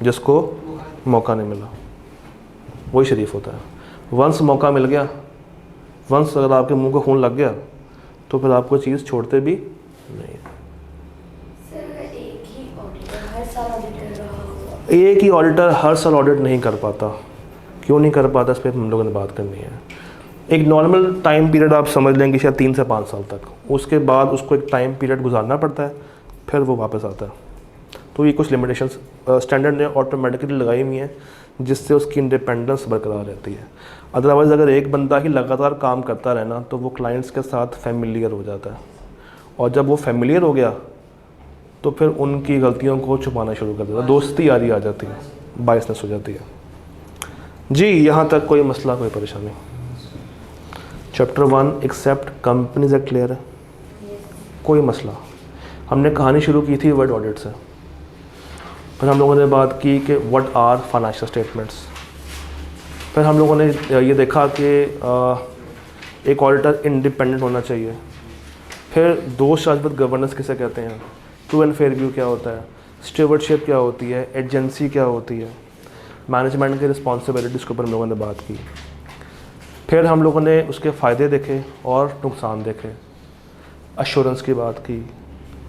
जिसको मौका नहीं मिला, वही शरीफ होता है। वंस मौका मिल गया, वंस अगर आपके मुंह को खून लग गया, तो फिर आपको चीज़ छोड़ते भी नहीं है। एक ही ऑडिटर हर साल ऑडिट नहीं कर पाता। क्यों नहीं कर पाता, इस पर हम लोगों ने बात करनी है। एक नॉर्मल टाइम पीरियड आप समझ लेंगे शायद 3 से 5 साल तक, उसके बाद उसको एक टाइम पीरियड गुजारना पड़ता है, फिर वो वापस आता है। तो ये कुछ लिमिटेशंस स्टैंडर्ड ने ऑटोमेटिकली लगाई हुई हैं, जिससे उसकी इंडिपेंडेंस बरकरार रहती है। अदरवाइज़ अगर एक बंदा ही लगातार काम करता रहना, तो वो क्लाइंट्स के साथ फैमिलियर हो जाता है, और जब वो फैमिलियर हो गया तो फिर उनकी गलतियों को छुपाना शुरू कर देता है, दोस्ती यारी आ जाती है, बायसनेस हो जाती है। जी, यहाँ तक कोई मसला, कोई परेशानी? Chapter 1 except companies act clear है? कोई मसला? हमने कहानी शुरू की थी वर्ड ऑडिट से। फिर हम लोगों ने बात की कि व्हाट आर फाइनेंशियल स्टेटमेंट्स। फिर हम लोगों ने ये देखा कि एक ऑडिटर इंडिपेंडेंट होना चाहिए। फिर दो शाश्वत गवर्नेंस किसे कहते हैं, ट्रू एंड फेयर व्यू क्या होता है, स्टीवर्डशिप क्या होती है, एजेंसी क्या होती है, मैनेजमेंट की रिस्पॉन्सिबिलिटीज़ के ऊपर हम लोगों ने बात की। फिर हम लोगों ने उसके फ़ायदे देखे और नुकसान देखे, अश्योरेंस की बात की,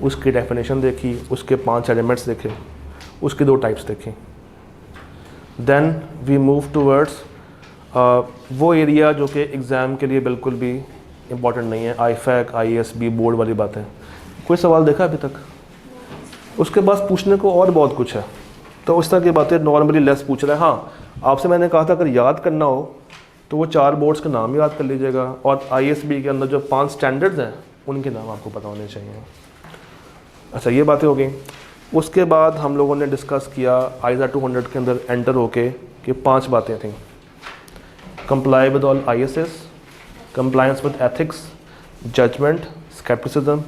उसकी डेफिनेशन देखी, उसके 5 एलिमेंट्स देखे, उसकी 2 टाइप्स देखी। देन वी मूव टूवर्ड्स वो एरिया जो कि एग्ज़ाम के लिए बिल्कुल भी इम्पॉर्टेंट नहीं है, IFAC, IASB बोर्ड वाली बातें। कोई सवाल देखा अभी तक? उसके बाद पूछने को और बहुत कुछ है, तो उस तरह की बातें नॉर्मली लेस पूछ रहा है। हाँ, आपसे मैंने कहा था अगर याद करना हो तो वो 4 बोर्ड्स के नाम याद कर लीजिएगा, और ISB के अंदर जो 5 स्टैंडर्ड्स हैं उनके नाम आपको पता होने चाहिए। अच्छा, ये बातें हो गई। उसके बाद हम लोगों ने डिस्कस किया ISA 200 के अंदर एंटर होके कि 5 बातें थीं, comply with all ISS, compliance with ethics, judgement, scepticism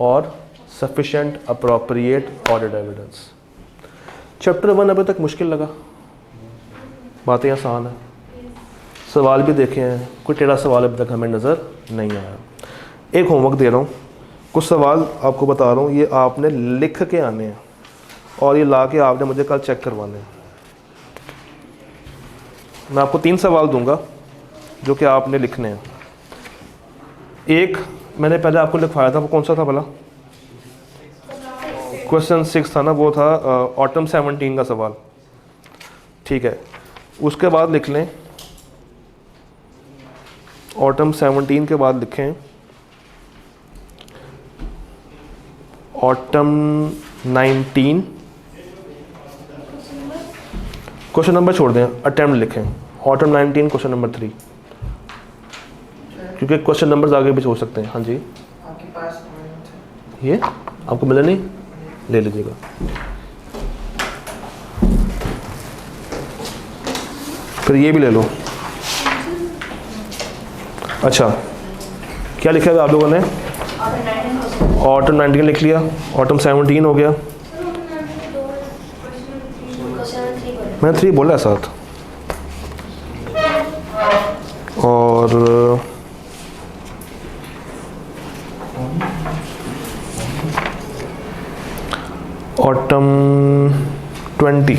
और sufficient appropriate audit evidence. Chapter 1 अभी तक मुश्किल लगा, बातें आसान हैं, सवाल भी देखे हैं, कोई टेढ़ा सवाल अभी तक हमें नज़र नहीं आया। एक होमवर्क दे रहा हूँ, कुछ सवाल आपको बता रहा हूँ, ये आपने लिख के आने हैं और ये ला के आपने मुझे कल चेक करवाने हैं। मैं आपको 3 सवाल दूंगा जो कि आपने लिखने हैं। एक मैंने पहले आपको लिखवाया था, वो कौन सा था भला? क्वेश्चन 6 था ना, वो था ऑटम 17 का सवाल। ठीक है, उसके बाद लिख लें, ऑटम 17 के बाद लिखें ऑटम 19, क्वेश्चन नंबर छोड़ दें, अटेम्प्ट लिखें ऑटम 19 क्वेश्चन नंबर 3, क्योंकि क्वेश्चन नंबर्स आगे भी हो सकते हैं। हाँ जी, आपके पास ये आपको मिला नहीं, ले लीजिएगा। फिर ये भी ले लो। अच्छा, क्या लिखा है आप लोगों ने? ऑटम 19 लिख लिया, ऑटम 17 हो गया, मैंने 3 बोला है साथ, और ऑटम 20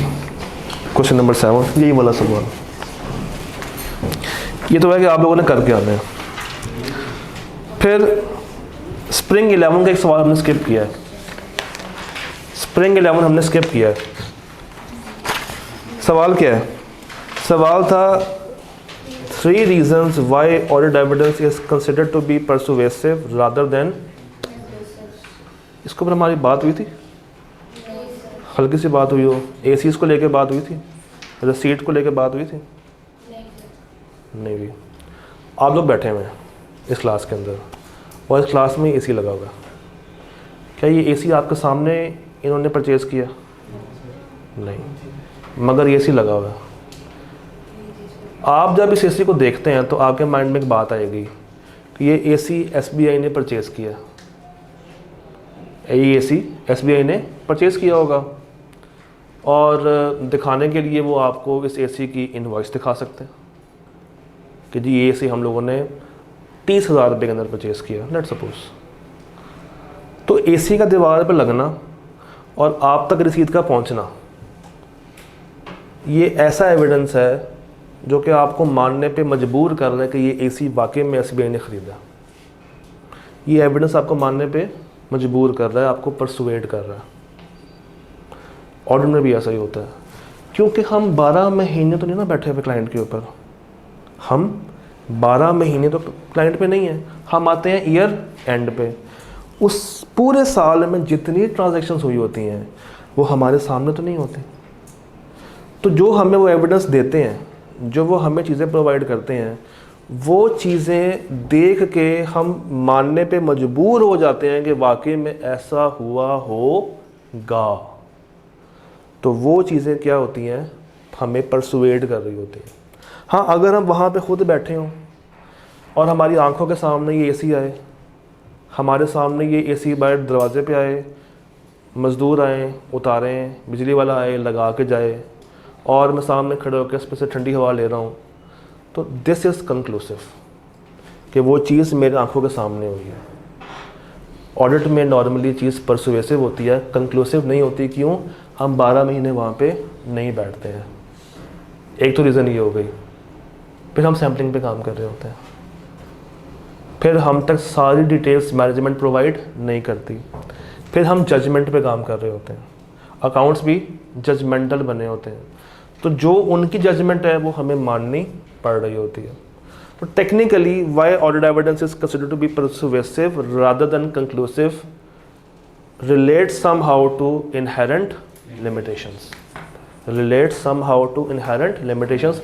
क्वेश्चन नंबर 7, यही वाला सवाल। ये तो है कि आप लोगों ने करके आना है। फिर स्प्रिंग 11 का एक सवाल हमने स्किप किया है, स्प्रिंग 11 हमने स्किप किया है। सवाल क्या है? सवाल था 3 reasons why audit evidence is considered to be persuasive rather than। इसके ऊपर हमारी बात हुई थी, हल्की सी बात हुई हो, ACs को लेके बात हुई थी, रसीट को लेके बात हुई थी, नहीं हुई। आप लोग बैठे हुए हैं इस क्लास के अंदर और इस क्लास में AC लगा होगा, क्या ये AC आपके सामने इन्होंने परचेज़ किया? नहीं, मगर AC लगा हुआ है। आप जब इस AC को देखते हैं तो आपके माइंड में एक बात आएगी कि ये AC SBI ने परचेज़ किया, ये AC SBI ने परचेज़ किया होगा, और दिखाने के लिए वो आपको इस AC की इनवॉइस दिखा सकते हैं कि जी ये AC हम लोगों ने 30,000 रुपये के अंदर परचेज़ किया, लेट्स सपोज। तो AC का दीवार पर लगना और आप तक रसीद का पहुंचना, ये ऐसा एविडेंस है जो कि आपको मानने पे मजबूर कर रहा है कि ये AC वाकई में SBI ने ख़रीदा। ये एविडेंस आपको मानने पे मजबूर कर रहा है, आपको परसुएड कर रहा है। ऑडिट में भी ऐसा ही होता है, क्योंकि हम 12 महीने तो नहीं ना बैठे हुए क्लाइंट के ऊपर, हम 12 महीने तो क्लाइंट पे नहीं है, हम आते हैं ईयर एंड पे। उस पूरे साल में जितनी ट्रांजैक्शंस हुई होती हैं वो हमारे सामने तो नहीं होती। तो जो हमें वो एविडेंस देते हैं, जो वो हमें चीज़ें प्रोवाइड करते हैं, वो चीज़ें देख के हम मानने पे मजबूर हो जाते हैं कि वाकई में ऐसा हुआ होगा। तो वो चीज़ें क्या होती हैं, हमें परसुएड कर रही होती हैं। हाँ, अगर हम वहाँ पे खुद बैठे हों और हमारी आंखों के सामने ये AC आए, हमारे सामने ये AC बाहर दरवाजे पे आए, मज़दूर आए, उतारें, बिजली वाला आए, लगा के जाए, और मैं सामने खड़े होकर इस पर से ठंडी हवा ले रहा हूँ, तो दिस इज़ कंक्लूसिव कि वो चीज़ मेरे आंखों के सामने हुई है। ऑडिट में नॉर्मली चीज़ परसुएसिव होती है, कंक्लूसिव नहीं होती। क्यों? हम 12 महीने वहाँ पे नहीं बैठते हैं। एक तो रीज़न ये हो गई। फिर हम सैम्पलिंग पे काम कर रहे होते हैं, फिर हम तक सारी डिटेल्स मैनेजमेंट प्रोवाइड नहीं करती, फिर हम जजमेंट पे काम कर रहे होते हैं। अकाउंट्स भी जजमेंटल बने होते हैं, तो जो उनकी जजमेंट है वो हमें माननी पड़ रही होती है। तो technically why audit evidence is considered to be persuasive rather than conclusive relates somehow to inherent limitations, relates somehow to inherent limitations।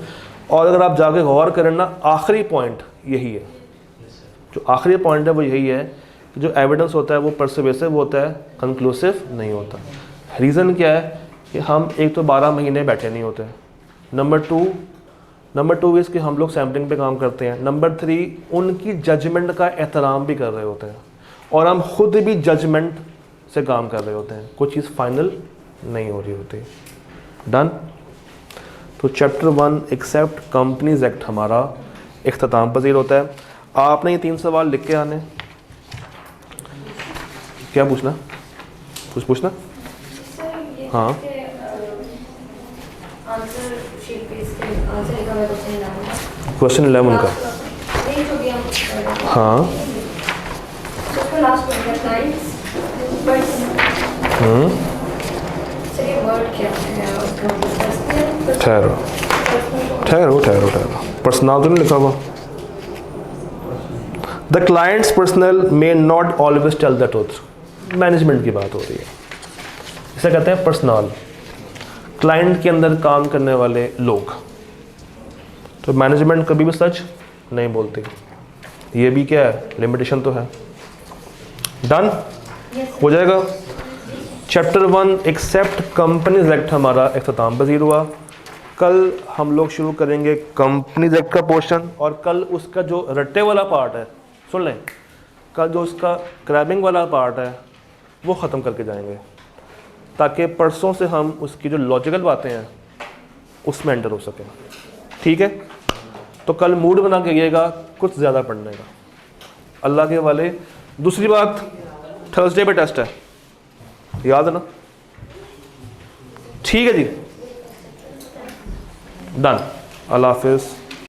और अगर आप जाके गौर करें ना, आखिरी पॉइंट यही है, जो आखिरी पॉइंट है वो यही है कि जो एविडेंस होता है वो परसुएसिव होता है, कंक्लूसिव नहीं होता। रीज़न क्या है कि हम एक तो 12 महीने बैठे नहीं होते, नंबर टू इज़ कि हम लोग सैम्पलिंग पे काम करते हैं, नंबर 3 उनकी जजमेंट का एहतराम भी कर रहे होते हैं, और हम खुद भी जजमेंट से काम कर रहे होते हैं, कोई चीज़ फाइनल नहीं हो रही होती। डन। तो चैप्टर 1 एक्सेप्ट कंपनीज एक्ट हमारा इख्तिताम पजीर होता है। आपने ये 3 सवाल लिख के आने। क्या पूछना? कुछ पूछना? हाँ, क्वेश्चन 11 का। हाँ, ठहरो ठहरो ठहरो ठहरो, पर्सनल तो नहीं लिखा हुआ। The client's personnel may not always tell the truth. Management की बात हो रही है, इसे कहते हैं पर्सनल। क्लाइंट के अंदर काम करने वाले लोग, तो मैनेजमेंट कभी भी सच नहीं बोलती। ये भी क्या है, लिमिटेशन तो है। डन हो जाएगा। चैप्टर 1 एक्सेप्ट कंपनीज एक्ट हमारा इख्तिताम पजीर हुआ। कल हम लोग शुरू करेंगे कंपनीज एक्ट का पोर्शन, और कल उसका जो रट्टे वाला पार्ट है, सुन लें, कल जो उसका क्रैबिंग वाला पार्ट है वो ख़त्म करके जाएंगे, ताकि परसों से हम उसकी जो लॉजिकल बातें हैं उसमें एंटर हो सकें। ठीक है, तो कल मूड बना के आइएगा कुछ ज़्यादा पढ़ने का, अल्लाह के वाले। दूसरी बात, थर्सडे पे टेस्ट है, याद है ना? ठीक है जी, डन। अल्लाह हाफिज़।